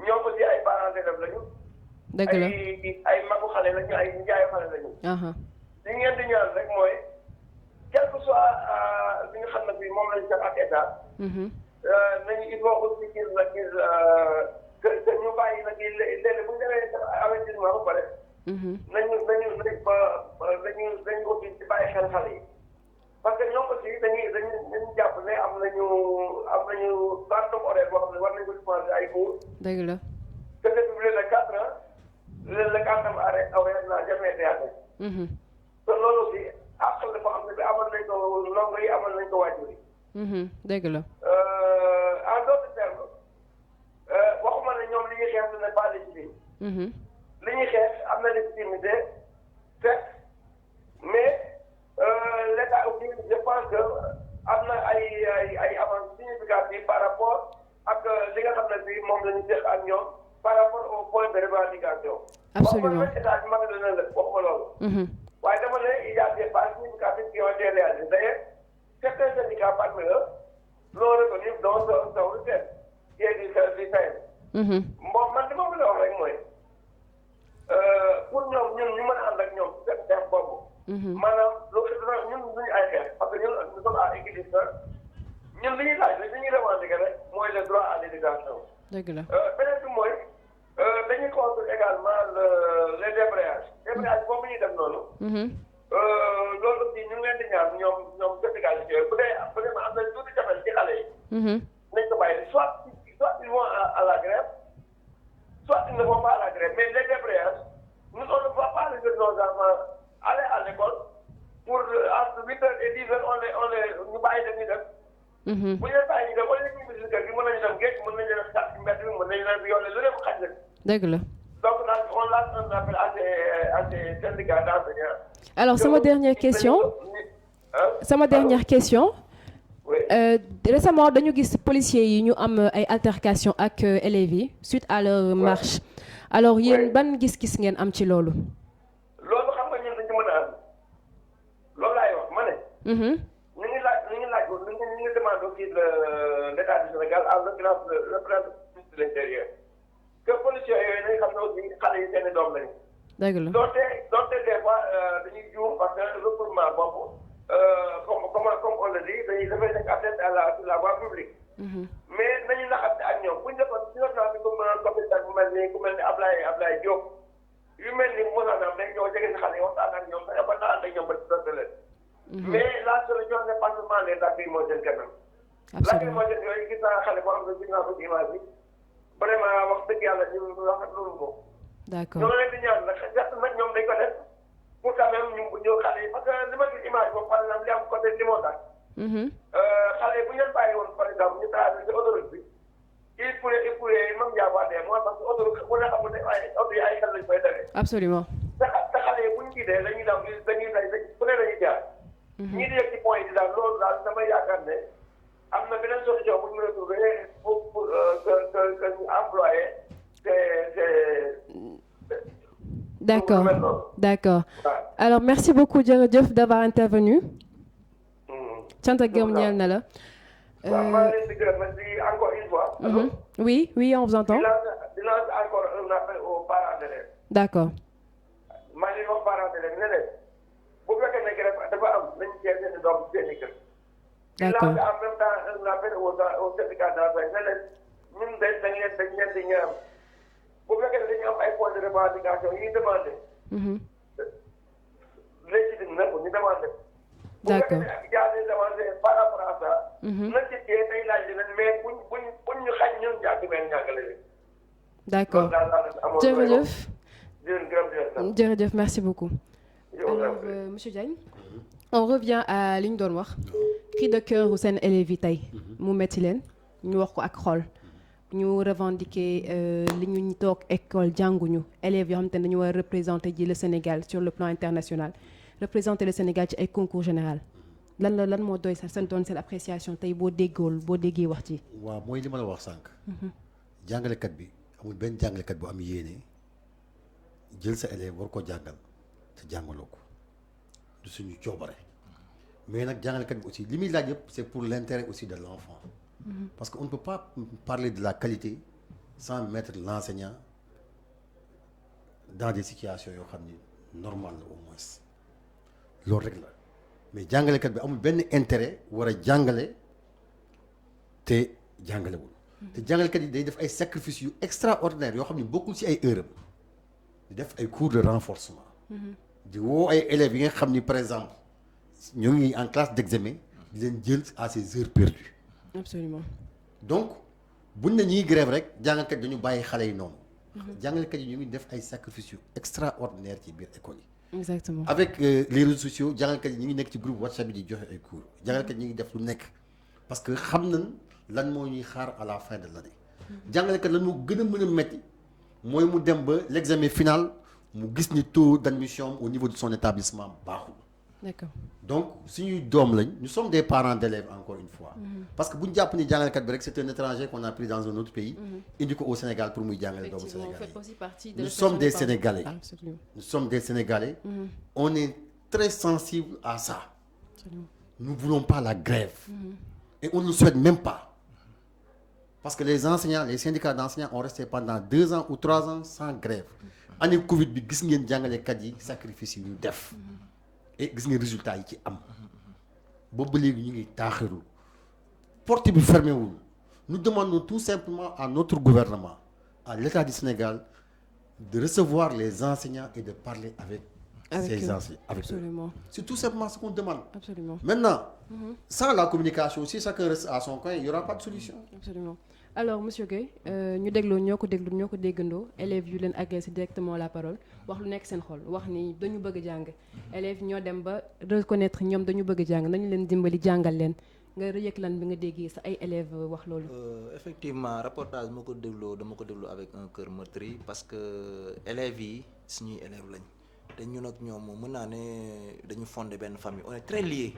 ñoom aussi ay parents d'élèves lañu. dëgg la ay magu xale lañu ay njaayu xale lañu. li ngeen di ñaan rek mooy quel que soit li nga xam ne bii moom lañu def ak état. nañu il faut aussi que ñu bàyyi nag léeg-léeg bu ñu demee avertissement ba pare. nañu aussi ci bàyyi xel xale yi. parce que ñoom aussi dañuy jàpp ne am nañu quantum horaire boo xam ne war nañu ko dispenser ay cours. dëgg la. te depuis le 4 ans le quantum horaire n'a jamais été atteint. te loolu aussi àq la boo xam ne bi amal nañ ko ndongo yi amal nañ ko waajur yi. dëgg la. en d'autres termes waxuma ne ñoom li ñuy xeex ne pas légitime. li ñuy xeex am na légitimité certes mais. L'État aussi je pense que am na ay avances significatives par rapport ak li nga xam ne bii moom la ñu def ak ñoom par rapport au point de revendication. absolument waxuma État bi mag na la waxuma loolu. waaye dama ne il y a des pas significatifs qui ont été réalisés d'ailleurs certains syndicats parmi eux l'ont reconnu dont Sow Sène qui est du SAEM. bon man li ma mën a wax rek mooy pour ñoom ñun ñu mën a ànd ak ñoom seen xeex boobu. maanaam loolu ñun duñu ay xeex parce que ñun nous sommes à équilibre ñun li ñuy laaj li ñuy revendiquer rek mooy le droit à l'éducation. dëgg la beneen bi mooy dañuy contre également les débrayages boobu ñuy def noonu. loolu aussi ñu ngi leen di ñaan ñoom syndicalistes yooyu bu dee am na tuuti jafe ci xale yi. nañ ko bàyyi soit ils vont à la grève soit ils ne vont pas à la grève mais les débrayages nous on ne va pas laisser nos enfants aller à l'école pour entre 8h et 10h on les ñu bàyyi dañuy def. bu ñu leen bàyyi ñu def wala ñu ngi kër gi mën nañu dem géej mën nañu leen sax ci mbedd bi mën nañu leen yoole lu leen xaj rek. dëgg la. donc nag on lance un appel à ces syndicats d'enseignants. alors sama dernière question. oui récemment dañu gis policiers yi ñu am ay altercation ak élèves yi suite à leur marche. alors yéen ban gis-gis ngeen am ci loolu. loolu xam nga ñun dañu mën a am loolu laay wax ñu ngi laaj ñu ngi demandé aussi l'État du Sénégal en l'occurrence le ministre de l'Intérieur que policiers yooyu nañ xam ne aussi xale yi seen i doom lañu. dëgg la doonte des fois dañuy juum parce que recouvrement boobu comme on le dit dañuy dafay nekk atteinte à la voie publique. mais nañu naxante ak ñoom bu ñu defoon si ñoom naa si commissaire bu mel ni Ablaye Diop yu mel ni mosaan am dañ ñëw jege si xale yi waxtaan ak ñoom dañoo ko naan ak ñoom ba ci doonte leen. mais la solution n'est pas seulement les lacrymogènes quand même. lacrymogènes yooyu gis naa xale boo xam ne gis naa ko ci image bi vraiment wax dëgg yàlla ñu rafetlu ko. d'accord ñoo leen di ñaan nag certes nag ñoom dañ ko def pour quand même ñu ñëw xale yi parce que li ma gis image boobu par exemple li am côté Limousine. xale yi bu ñu leen bàyyi woon par exemple ñu traversé autoroute bi il pourrait même y avoir des morts parce que autoroute bu nga xamul ne ay oto yi ay xel lañ koy defee. absolument. te xale yi bu ñu gisee dañuy daw dañuy fu ne dañuy jaar. ñii di yegg ci point yi daal loolu daal damay yaakaar ne am na beneen solution bu ñu mën a trouver pour que ñu employé D'accord. Alors merci beaucoup jërëjëf d'avoir intervenu. cant ak gërëm ñeel na la. waaw maa ngi leen di gërëm encore une fois. Oui, on vous entend. di lance encore un appel aux parents d'élèves. D'accord. maa ngi leen wax parents d'élèves ne leen bu fekkee ne grève dafa am nañu cee seen doom seen i kër. D'accord. di lance en même temps un appel aux syndicats d'enseignants ne leen ñun dañ leen di ñaan bu fekkee ne dañu am ay points de revendication yi ñu demandé. légitime na ko ñu demandé. D'accord. bu fekkee ne yaa ngi demandé par rapport à ça. nañ ci téye day laaj leen mais buñ ñu xañ ñun njàng meen njàngale leen. D'accord. jërëjëf merci beaucoup. Alors monsieur Diagne. on revient à li ñu doon wax. cri de cœur u seen élèves yi tey. mu metti leen ñu wax ko ak xol. ñu revendiquer li ñu toog école jànguñu élèves yoo xam te ne dañu war a représenter ji le Sénégal sur le plan international représenter le Sénégal ci ay concours général lan moo doy sax seen doon seen appréciation tey boo déggee wax ci. waaw mooy li ma la wax sànq. jàngalekat bi amul benn jàngalekat bu am yéene jël sa élève war ko jàngal te jàngaloo ko du suñu coobare mais nag jàngalekat bi aussi li muy laaj yëpp c'est pour l'intérêt aussi de l'enfant. Parce qu'on ne peut pas parler de la qualité sans mettre l'enseignant dans des situations yoo xam ni normales la au moins loolu rek la mais jàngalekat bi amul benn intérêt war a jàngale te jàngalewul te jàngalekat yi day def ay sacrifices yu extraordinaires yoo xam ni bokkul ci ay heures di def ay cours de renforcement di woo ay élèves yi nga xam ni par exemple ñoo ngi en classe d'examen di leen jël à ces heures perdues. Absolument. Donc buñ ne ñuy grève rek jàngalekat dañu bàyyi xale yi noonu. jàngalekat yi ñu ngi def ay sacrifices yu extraordinaire ci biir école yi. Exactement. Avec les réseaux sociaux jàngalekat yi ñu ngi nekk ci groupe WhatsApp bi di joxe ay cours jàngalekat yi ñu ngi def lu nekk parce que xam nañ lan moo ñuy xaar à la fin de l'année. jàngalekat lan moo gën a mën a metti mooy mu dem ba l'examen final mu gis ni taux d'admission au niveau de son établissement baaxul. D'accord. Donc suñuy doom lañ nous sommes des parents d'élèves encore une fois. parce que bu ñu jàpp ni jàngalekat bi rek c'est un étranger qu'on a pris dans un autre pays. indi ko au Sénégal pour muy jàngale doomu Sénégalais. Nous sommes des Sénégalais. Absolument. Nous sommes des Sénégalais. On est très sensible à ça. Absolument. Nous voulons pas la grève. Et on ne le souhaite même pas. Parce que les enseignants, les syndicats d'enseignants ont resté pendant 2 ans ou 3 ans sans grève. année Covid bi gis ngeen jàngalekat yi sacrifice yi ñu def. et gis ngeen résultat yi ci am. boobu ba léegi ñu ngi taaxiru. porte bi fermé wul. Nous demandons tout simplement à notre gouvernement, à l'État du Sénégal, de recevoir les enseignants et de parler avec ces enseignants. Absolument. C'est tout simplement ce qu'on demande. Absolument. Maintenant, sans la communication, si chacun reste à son coin, il n'y aura pas de solution. Absolument. Alors monsieur Guèye ñu dégloo ñoo ko déggandoo élèves yu leen agressé directement la parole wax lu nekk seen xol wax ni dañu bëgg a jàng élèves ñoo dem ba reconnaître ñoom dañu bëgg a jàng nañu leen dimbali jàngal leen nga yëg lan bi nga déggee sa ay élèves wax loolu. Effectivement reportage dama ko déglu avec un cœur meurtri parce que élèves yi suñuy élèves lañ te ñun ak ñoom mën naa ne dañu fondé benn famille on est très liés.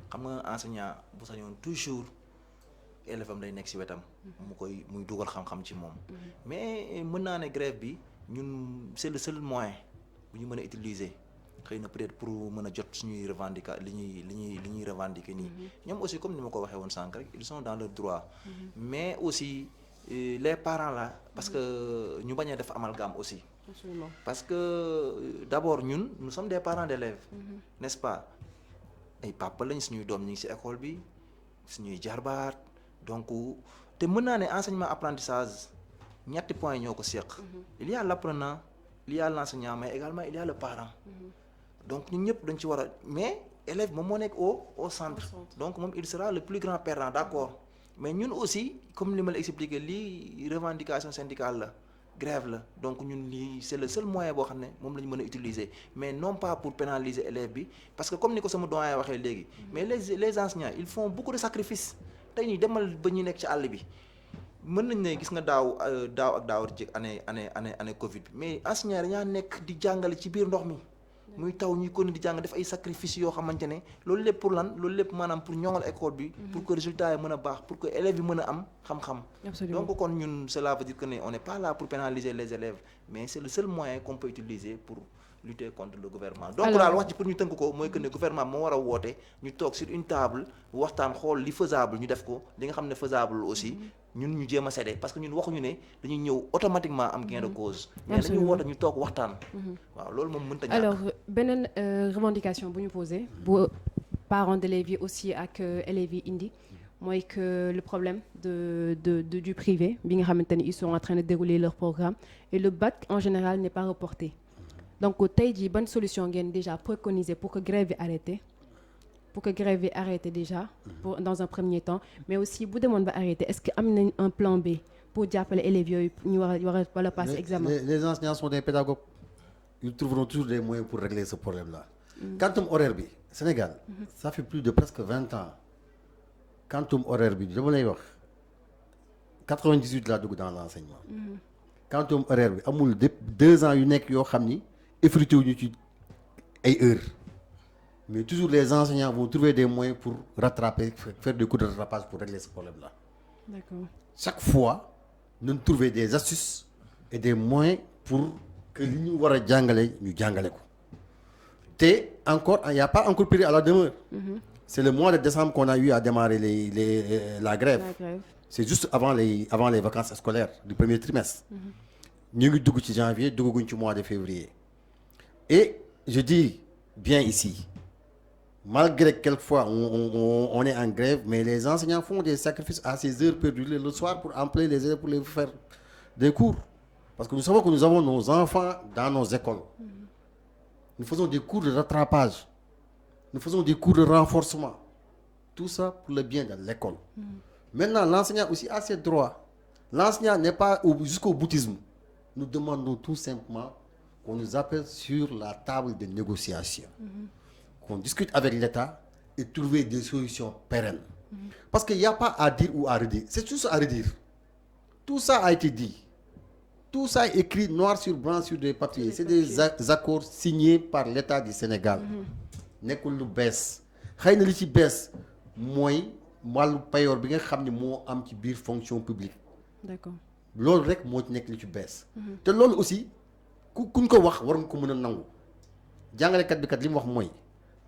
xam nga enseignant bu sañoon toujours élève am day nekk ci wetam. muy dugal xam-xam ci moom. mais mën naa ne grève bi ñun c'est le seul moyen bu ñu mën a utiliser xëy na peut-être pour mën a jot suñuy revendiquer li ñuy revendiquer nii ñoom aussi comme ni ma ko waxee woon sànq rek ils sont dans leur droit mais aussi les parents là parce que ñu bañ a def amalgame aussi. Absolument. Parce que d'abord ñun nous sommes des parents d'élèves n'est-ce pas ay papa lañ suñuy doom ñu ngi ci école bi suñuy jarbaat donc te mën naa ne enseignement apprentissage ñetti points ñoo ko seq il y a l'apprenant il y a l'enseignant mais également il y a le parent donc ñun ñëpp dañ ci war a mais élève moom moo nekk au centre donc moom il sera le plus grand perdant d'accord mais ñun aussi comme li ma la expliqué lii revendication syndicale la grève la donc ñun lii c'est le seul moyen boo xam ne moom la ñu mën a utiliser mais non pas pour pénaliser élève bi parce que comme ni ko sama doyen waxee léegi mais les enseignants ils font beaucoup de sacrifices tey nii demal ba ñu nekk ci àll bi mën nañ ne gis nga daaw ak daaw ci année Covid bi mais enseignants dañaa nekk di jàngale ci biir ndox mi muy taw ñuy kon di jàng def ay sacrifices yoo xamante ne loolu lépp pour lan loolu lépp maanaam pour ñoŋal école bi pour que résultat yi mën a baax pour que élèves yi mën a am xam-xam. Donc kon ñun cela veut dire que ne on n'est pas là pour pénaliser les élèves mais c'est le seul moyen qu'on peut utiliser pour lutter contre le gouvernement. Donc daal wax ci pour ñu tënk ko mooy que ne gouvernement moo war a woote ñu toog sur une table waxtaan xool li faisable ñu def ko li nga xam ne faisable aussi ñun ñu jéem a céder parce que ñun waxuñu ne dañuy ñëw automatiquement am gain de cause. mais dañu woote ñu toog waxtaan. waaw loolu moom mënta ñàkk. Alors beneen revendication bu ñu posé bu parents d'élèves yi aussi ak élèves yi indi mooy que le problème du privé bi nga xamante ni ils sont en train de dérouler leur programme et le bac en général n'est pas reporté donc tey jii ban solution ngeen déjà préconiser pour que grève bi arrêté déjà dans un premier temps mais aussi bu demoon ba arrêté est-ce que am nañ un plan B pour jàppale élèves yooyu ñu war a passer examen. Les enseignants sont des pédagogues ils trouveront toujours des moyens pour régler ce problème-là. Quantum horaire bi Sénégal ça fait plus de presque 20 ans quantum horaire bi dama lay wax 98 laa dugg dans l'enseignement quantum horaire bi amul depuis 2 ans yu nekk yoo xam ni effrité wu ñu ci ay heures mais toujours les enseignants vont trouver des moyens pour rattraper faire des coups de rattrapage pour régler ce problème-là. D'accord. Chaque fois nous trouver des astuces et des moyens pour que li ñu war a jàngale ñu jàngale ko te encore il n'y a pas encore pris à la demeure. C'est le mois de décembre qu'on a eu à démarrer la grève. C'est juste avant les vacances scolaires du premier trimestre. ñu ngi dugg ci janvier dugguñ ci mois de février et je dis bien ici malgré quelquefois on est en grève mais les enseignants font des sacrifices à ces heures perdues le soir pour employer les élèves pour les faire des cours parce que nous savons que nous avons nos enfants dans nos écoles. Nous faisons des cours de rattrapage nous faisons des cours de renforcement tout ça pour le bien de l'école. Maintenant l'enseignant aussi a ses droits. L'enseignant n'est pas jusqu'au boutisme. Nous demandons tout simplement qu'on nous appelle sur la table de négociation, qu'on discute avec l'État et trouver des solutions pérennes. Parce qu'il n'y a pas à dire ou à redire, c'est juste à redire. Tout ça a été dit. Tout ça est écrit noir sur blanc sur des papiers. C'est des accords signés par l'État du Sénégal. Nekkul lu bees xëy na li ci bees mooy wàllu payoor bi nga xam ne moo am ci biir fonction publique. D'accord. Loolu rek moo ci nekk li ci bees. te loolu aussi kuñ ko wax war nga ko mën a nangu jàngalekat bi kat li mu wax mooy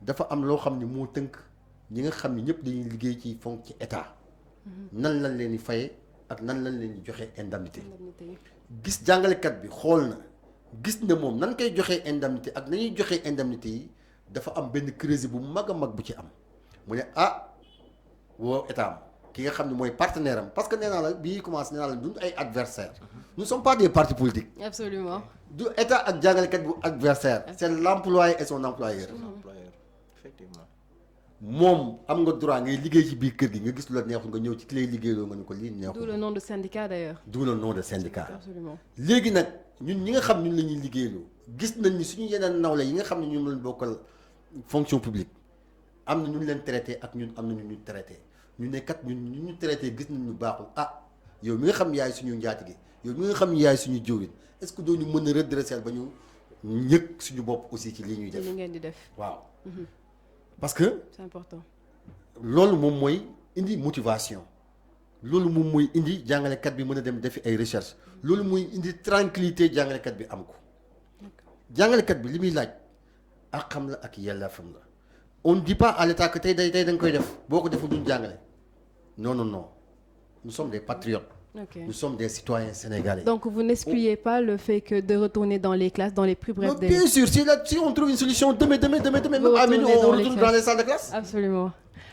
dafa am loo xam ne moo tënk ñi nga xam ne ñëpp dañuy liggéey ci fonk ci état. nan lañ leen di faye ak nan lañ leen di joxe indemnité. gis jàngalekat bi xool na gis na moom nan koy joxee indemnité ak nañuy joxee indemnité yi dafa am benn crise bu mag a mag bu ci am mu ne woo état am ki nga xam ne mooy partenaire am parce que nee naa la bii commencé nee naa la duñ ay adversaires. Nous ne sommes pas des partis politiques. Absolument. Du état ak jàngalekat bu adversaire c'est l'employé et son employeur. Effectivement. moom am nga droit ngay liggéey ci biir kër gi nga gis lu la neexul nga ñëw ci ki lay liggéeyloo nga ne ko lii neexul. D'où le nom de syndicat d'ailleurs. D'où le nom de syndicat. Absolument. léegi nag ñun ñi nga xam ñun la ñuy liggéeyloo gis nañ ni suñu yeneen nawle yi nga xam ne ñun lañ bokkal fonction publique am na ñu leen traité ak ñun am na ñu traité ñu ne kat ñun ñu traité gis nañ ñu baaxul yow mi nga xam yaay suñu njaatige yow mi nga xam yaay suñu jëwriñ est-ce que doo ñu mën a redresser ba ñu ñëg suñu bopp aussi ci lii ñuy def. li ngeen di def. waaw. parce que. C'est important. loolu moom mooy indi motivation loolu moom mooy indi jàngalekat bi mën a dem defi ay recherche loolu mooy indi tranquillité jàngalekat bi am ko jàngalekat bi li muy laaj àqam la ak yelleefam la on ne dit pas à l'état que tey da nga koy def boo ko deful duñ jàngale non nous sommes des patriotes. Nous sommes des citoyens sénégalais. Donc vous n'excluez pas le fait que de retourner dans les classes dans les plus brefs délais. Bien sûr, si on trouve une solution demain même à minuit on retourne dans les salles de classe. Absolument.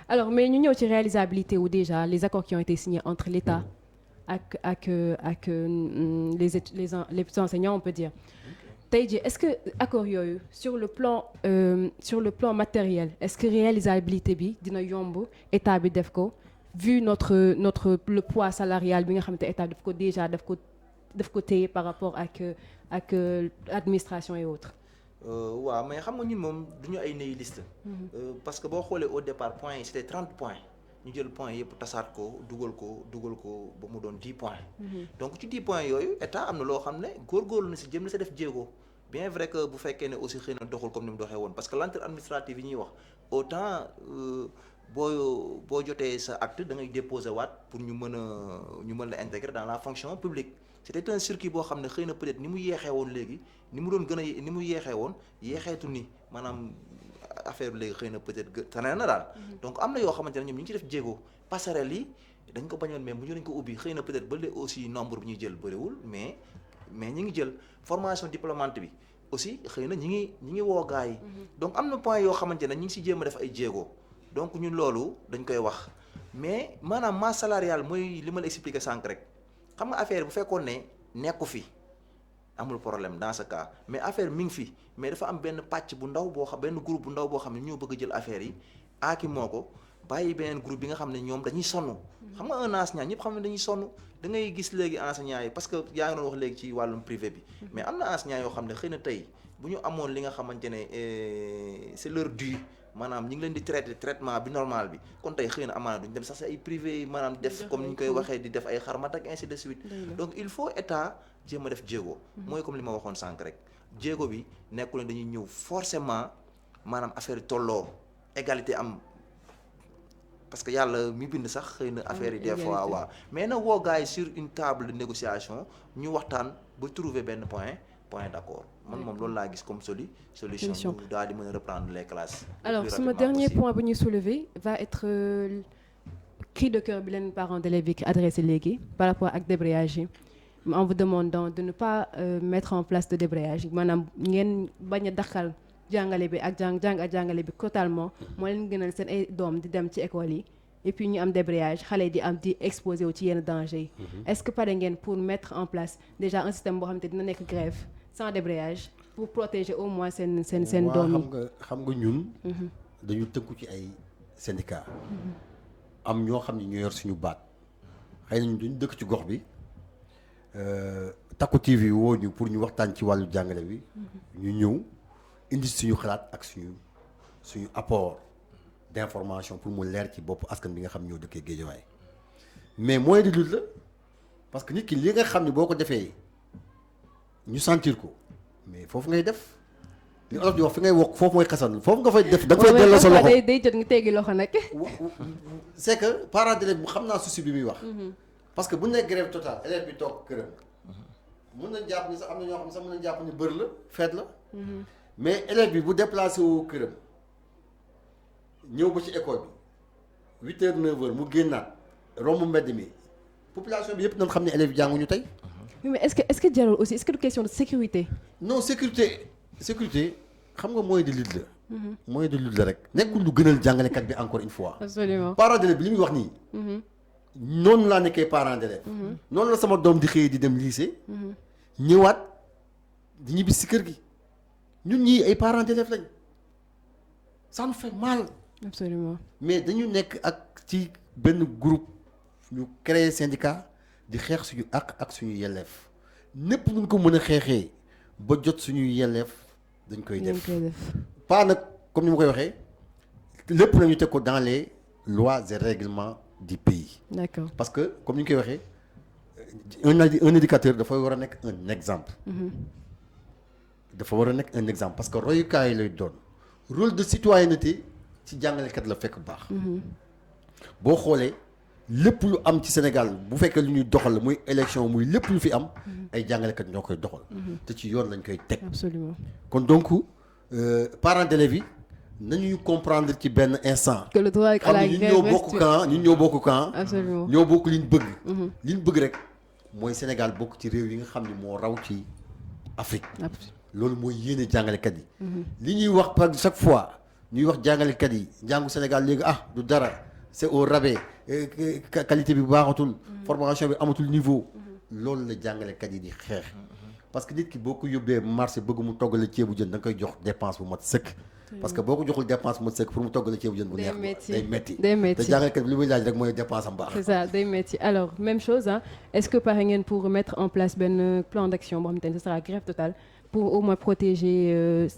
Alors mais ñu ñëw ci réalisabilité ou déjà les accords qui ont été signés entre l'État ak les enseignants on peut dire. Tey jii est-ce que accord yooyu sur le plan matériel est-ce que réalisabilité bi dina yomb état bi def ko vu le poids salarial bi nga xamante état daf ko téye par rapport ak administration et autres. waaw mais xam nga ñun moom duñu ay nihiliste. parce que boo xoolee au départ points yi c'était 30 points ñu jël points yëpp tasaat ko dugal ko ba mu doon 10 points. donc ci 10 points yooyu état am na loo xam ne góorgóorlu na si jëm na sa def jéego. bien vrai que bu fekkee ne aussi xëy na doxul comme ni mu doxee woon parce que lenteur administrative yi ñuy wax autant boo jotee sa acte da ngay déposer waat pour ñu mën la intégrer dans la fonction publique c'était un circuit boo xam ne xëy na peut-être ni mu yeexee woon léegi ni mu doon gën a ni mu yeexee woon yeexeetu ni maanaam affaire bi léegi xëy na peut-être tane na daal. donc am na yoo xamante ne ñoom ñu ngi ci def jéego passerelle yi dañ ko bañoon mais bu ñu dañ ko ubbi xëy na peut-être ba léegi aussi nombre bi ñuy jël bëriwul mais ñi ngi jël formation diplômante bi aussi xëy na ñi ngi woo gars yi donc am na point yoo xamante ne ñi ngi si jéem a def ay jéego donc ñun loolu dañ koy wax mais maanaam masse salariale mooy li ma la expliqué sànq rek xam nga affaire bu fekkoon ne nekku fi amul problème dans ce cas mais affaire mi ngi fi mais dafa am benn pàcc bu ndaw boo xam benn groupe bu ndaw boo xam ne ñoo bëgg a jël affaire yi aaki moo ko bàyyi beneen groupe bi nga xam ne ñoom dañuy sonn xam nga un enseignant ñëpp xam ne dañuy sonn da ngay gis léegi enseignants yi parce que yaa ngi doon wax léegi ci wàllum privé bi mais am na enseignants yoo xam ne xëy na tey bu ñu amoon li nga xamante ne c'est leur dû maanaam ñi ngi leen di traitement bi normal bi kon tey xëy na amaana duñ dem sax si ay privé maanaam def comme ni ñu koy waxee di def ay xarmat ak ainsi de suite donc il faut état jéem a def jéego mooy comme li ma waxoon sànq rek jéego bi nekkul ne dañuy ñëw forcément maanaam affaire tolloo égalité am parce que yàlla mi bind sax xëy na affaire yi des fois waaw mais na woo gars yi sur une table de négociation ñu waxtaan ba trouver benn point d'accord man moom loolu laa gis comme solution ñu daal di mën a reprendre les classes. Alors sama dernier point bu ñuy soulever va être cri de cœur bi leen parents d'élèves yi adressé léegi par rapport ak débrayage yi en vous demandant de ne pas mettre en place de débrayage maanaam ngeen bañ a daxal jàngale bi ak jàngale bi totalement moo leen gënal seen ay doom di dem ci école yi et puis ñu am débrayage xale yi di exposé wu ci yenn danger yi est-ce que pare ngeen pour mettre en place déjà un système boo xam te dina nekk grève sans débrayage pour protéger au moins seen doom yi xam nga ñun dañu tënku ci ay syndicat am ñoo xam ne ñoo yor suñu baat xëy na ñun dañu dëkk ci gox bi Takku TV woo ñu pour ñu waxtaan ci wàllu jàngale bi ñu ñëw indi suñu xalaat ak suñu apport d'information pour mu leer ci bopp askan bi nga xam ñoo dëkkee Guédiawaye mais moyen de lutte la parce que nit ki li nga xam ne boo ko defee ñu sentir ko mais foofu ngay def li olof di wax fi ngay wokk foofu mooy xasan foofu nga fay def da nga fay delloo sa loxo day jot nga teggi loxo nag c'est que parent d'élève bu xam naa souci bi muy wax parce que bu ñu nee grève totale élève bi toog këram mën na jàpp ni sax am na ñoo xam ne sax mën na jàpp ni bër la fête la mais élève bi bu déplacé wu këram ñëw ba ci école bi 8h 9h mu génnaat romb mbedd mi population bi yëpp nañ xam ne élèves yi jànguñu tey. mais est-ce que jarul aussi est-ce que du question de sécurité. non sécurité xam nga moyen de lutte la. moyen de lutte la rek nekkul lu gënal jàngalekat bi encore une fois. absolument parent d'élève bi li muy wax nii. noonu laa nekkee parent d'élève. noonu la sama doom di xëy di dem lycée. ñëwaat di ñibbi si kër gi. ñun ñii ay parents d'élèves lañ ça nous fait mal. absolument mais dañu nekk ak ci benn groupe ñu créer syndicat di xeex suñu ak suñu yelleef népp nuñ ko mën a xeexee ba jot suñu yelleef dañ koy def pas nag comme ni ma koy waxee lépp nañu teg ko dans les lois et règlements du pays. d'accord parce que comme ni ñu koy waxee un éducateur dafay war a nekk un exemple. dafa war a nekk un exemple parce que royukaay lay doon rôle de citoyenneté ci jàngalekat la fekk baax. boo xoolee lépp lu am ci Sénégal bu fekkee lu ñuy doxal muy élection muy lépp lu fi am. ay jàngalekat ñoo koy doxal. te ci yoon lañ koy teg. absolument kon donc parents d'élèves yi nañuy comprendre ci benn instant. que le droit à la grève ñun ñoo bokk camp. absolument ñoo bokk liñ bëgg. liñ bëgg rek mooy Sénégal bokk ci réew yi nga xam ne moo raw ci Afrique. loolu mooy yéene jàngalekat yi. li ñuy wax par chaque fois ñuy wax jàngalekat yi njàngu Sénégal léegi du dara c'est au rabais qualité bi baaxatul. formation bi amatul niveau. loolu la jàngalekat yi di xeex. parce que nit ki boo ko yóbbee marché bëgg mu toggal ceebu jën da nga koy jox dépense bu mat sëkk. parce que boo ko joxul dépense bu mat sëkk pour mu toggal ceebu jën bu neex. day metti te jàngalekat bi li muy laaj rek mooy dépense am baax. c'est ça day metti alors même chose est-ce que pare ngeen pour mettre en place benn plan d'action boo xamante ne ce sera grève totale pour au moins protéger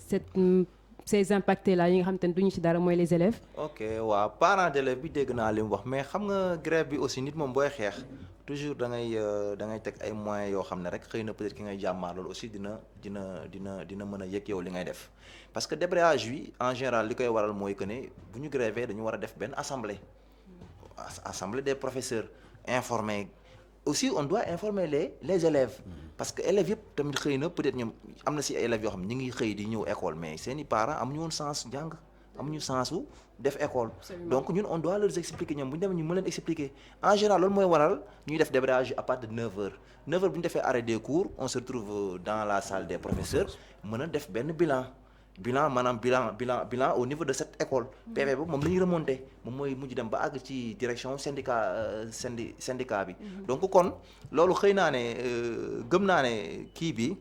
ces impactés là yi nga xamante ne duñu ci dara mooy les élèves. ok waaw parents d'élèves bi dégg naa li mu wax mais xam nga grève bi aussi nit moom booy xeex. toujours da ngay teg ay moyens yoo xam ne rek xëy na peut-être ki ngay jàmmaar loolu aussi dina mën a yëg yow li ngay def parce que débrayage bi en général li koy waral mooy que ne bu ñu grévé dañu war a def benn assemblée des professeurs informés aussi on doit informer les élèves parce que élèves yëpp tamit xëy na peut-être ñoom am na si élèves yoo xam ne ñu ngi xëy di ñëw école mais seeni parents amuñu woon sens jàng amuñu sens wu def école. Donc ñun on doit leur expliquer ñoom bu ñu demee ñu mën leen expliquer en général loolu mooy waral ñuy def débrayage à partir de 9h 9h bu ñu defee arrêt des cours on se retrouve dans la salle des professeurs mën a def benn bilan maanaam bilan au niveau de cette école. PV boobu moom la ñuy remonter moom mooy mujj dem ba àgg ci direction syndicat bi. donc kon loolu xëy naa ne gëm naa ne kii bi.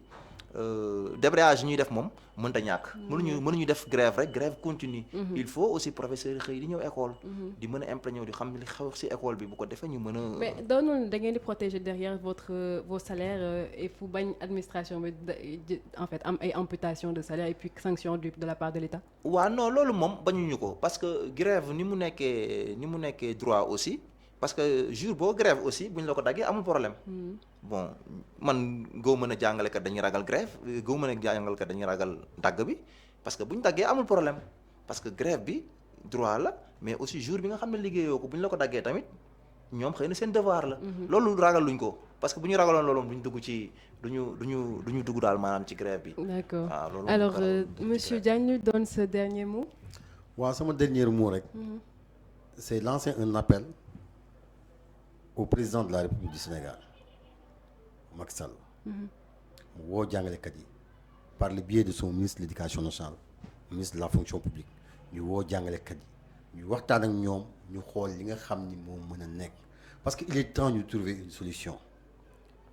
débrayage ñuy def moom mënta ñàkk. mënuñu def grève rek grève continue. il faut aussi professeurs yi xëy di ñëw école. di mën a imprégner di xam li xew ci école bi bu ko defee ñu mën a. mais doonul da ngeen di protéger derrière vos salaires et fu bañ administration bi en fait am ay amputation de salaire et puis sanction de la part de l'État. waaw non loolu moom bañuñu ko parce que grève ni mu nekkee droit aussi. parce que jour boo grève aussi bu ñu la ko daggee amul problème. bon man gëw mën a jàngalekat dañuy ragal grève gëw mën a jàngalekat dañuy ragal dagg bi parce que bu ñu daggee amul problème parce que grève bi droit la mais aussi jour bi nga xam ne liggéeyoo ko bu ñu la ko daggee tamit ñoom xëy na seen devoir la. loolu ragal luñ ko parce que bu ñu ragaloon loolu duñ dugg ci duñu dugg daal maanaam ci grève bi. d'accord loolu alors monsieur Diagne ñu donne ce dernier mot. waaw sama dernier mot rek. c'est lancer un appel. au président de la République du Sénégal Macky Sall. mu woo jàngalekat yi par le biais de son ministre de l'éducation nationale ministre de la fonction publique ñu woo jàngalekat yi ñu waxtaan ak ñoom ñu xool li nga xam ni moo mën a nekk parce que il est temps ñu trouver une solution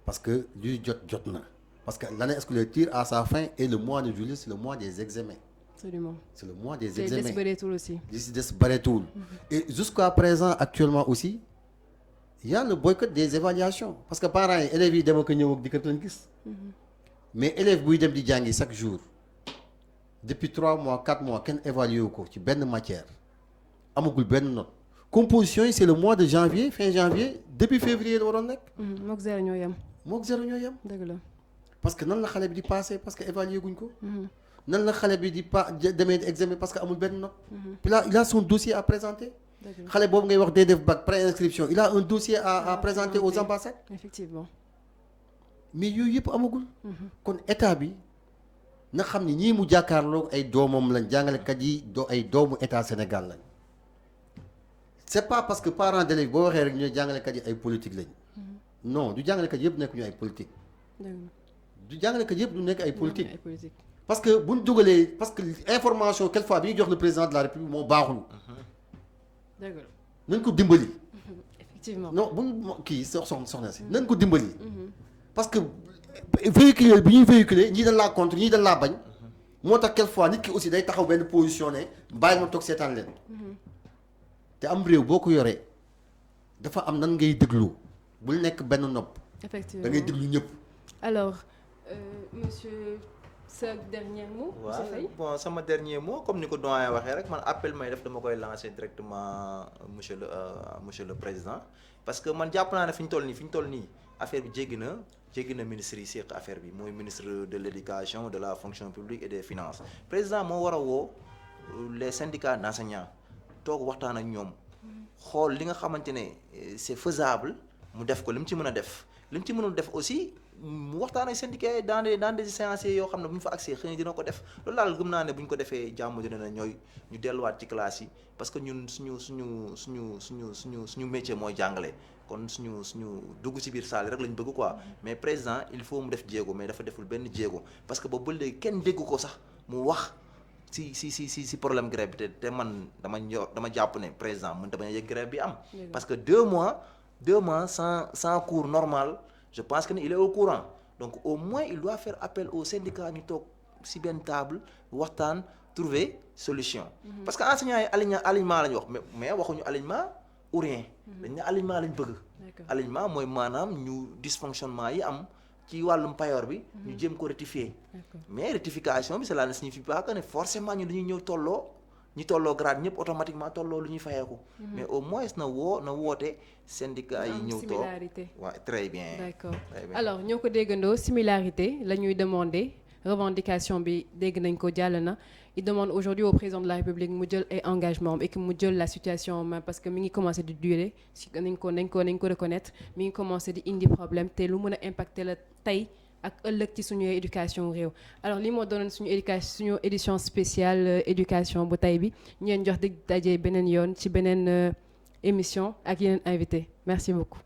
parce que luy jot na parce que l'année scolaire tire à sa fin et le mois de juillet c'est le mois des examens. Absolument. C'est le mois des examens. C'est des bëreetul aussi. Des bëreetul. Et jusqu'à présent actuellement aussi. Il y a le boycott des évaluations parce que parents yi élèves yi dama ko ñëw ak dikkat lañ gis. mais élève buy dem di jàngi chaque jour depuis 3 mois 4 mois kenn évalué wu ko ci benn matière amagul benn note composition yi c'est le mois de janvier fin janvier début février la waroon nekk. mook zéro ñoo yem. dëgg la parce que nan la xale bi di passé parce que évalué guñ ko. nan la xale bi di demee examen parce que amul benn note. puis là il a son dossier à présenter. xale boobu ngay wax day def bac pré-inscription il a un dossier à présenter aux ambassades. Effectivement. mais yooyu yëpp amagul. kon état bi na xam ni ñii mu jàkkaarloo ay doomam lañ jàngalekat yi ay doomu état Sénégal lañ. c'est pas parce que parents d'élèves boo waxee rek ñooy jàngalekat yi ay politique lañ. non du jàngalekat yëpp nekk ñu ay politique. du jàngalekat yëpp du nekk ay politique. parce que buñ dugalee parce que information quelquefois bi ñu jox le président de la République moo baaxul. nañ ko dimbali. effectivement non buñ kii soxna si nañ ko dimbali. parce que véhiculer bi ñuy véhiculer ñii dañ laa contre ñii dañ laa bañ. moo tax quelquefois nit ki aussi day taxaw benn position ne bàyyi ma toog seetaan leen. te am réew boo ko yoree dafa am nan ngay déglu bul nekk benn nopp. effectivement da ngay déglu ñëpp. alors monsieur. sa dernier mot. waaw bon sama dernier mot comme ni ko doyen waxee rek man appel may def dama koy lancer directement monsieur le président parce que man jàpp naa ne fi ñu toll nii affaire bi jéggi na ministre yi seq affaire bi mooy ministre de l'éducation de la fonction publique et des finances président moo war a woo les syndicats d'enseignants toog waxtaan ak ñoom xool li nga xamante ne c'est faisable mu def ko li mu ci mën a def li mu ci mënul def aussi mu waxtaan ak syndicat yi dans des séances yoo xam ne bu ñu fa accès xëy na dina ko def loolu daal gëm naa ne bu ñu ko defee jàmm dina na ñooy ñu delluwaat ci classe yi parce que ñun suñu métier mooy jàngale kon suñu dugg ci biir salle rek lañ bëgg quoi mais président il faut mu def jéego mais dafa deful benn jéego parce que boobu ba léegi kenn dégg ko sax mu wax si problème grève bi te man dama jàpp ne président mën ta bañ a yëg grève bi am parce que 2 mois sans cours normal je pense que il est au courant donc au moins il doit faire appel au syndicat ñu toog si benn table waxtaan trouver solution parce que enseignants yi alignement la ñu wax mais waxuñu alignement ou rien dañ ne alignement lañ bëgg alignement mooy maanaam ñu dysfonctionnement yi am ci wàllum payoor bi ñu jéem ko rectifier mais rectification bi cela ne signifie pas que ne forcément ñu dañuy ñëw tolloo grade ñëpp automatiquement tolloo lu ñuy fayeeku mais au moins na woote syndicat yi ñëw toog waaw très bien d'accord alors ñoo ko déggandoo similarité la ñuy demander revendication bi dégg nañ ko jàll na il demande aujourd'hui au président de la République mu jël ay engagement et que mu jël la situation en main parce que mi ngi commencé di durer si nañ ko reconnaître mi ngi commencé di indi problème te lu mën a impacter la tey ak ëllëg ci suñu éducation réew alors li moo doonoon suñu édition spéciale éducation bu tey bi ñu leen jox dig daje beneen yoon ci beneen émission ak yeneen invité merci beaucoup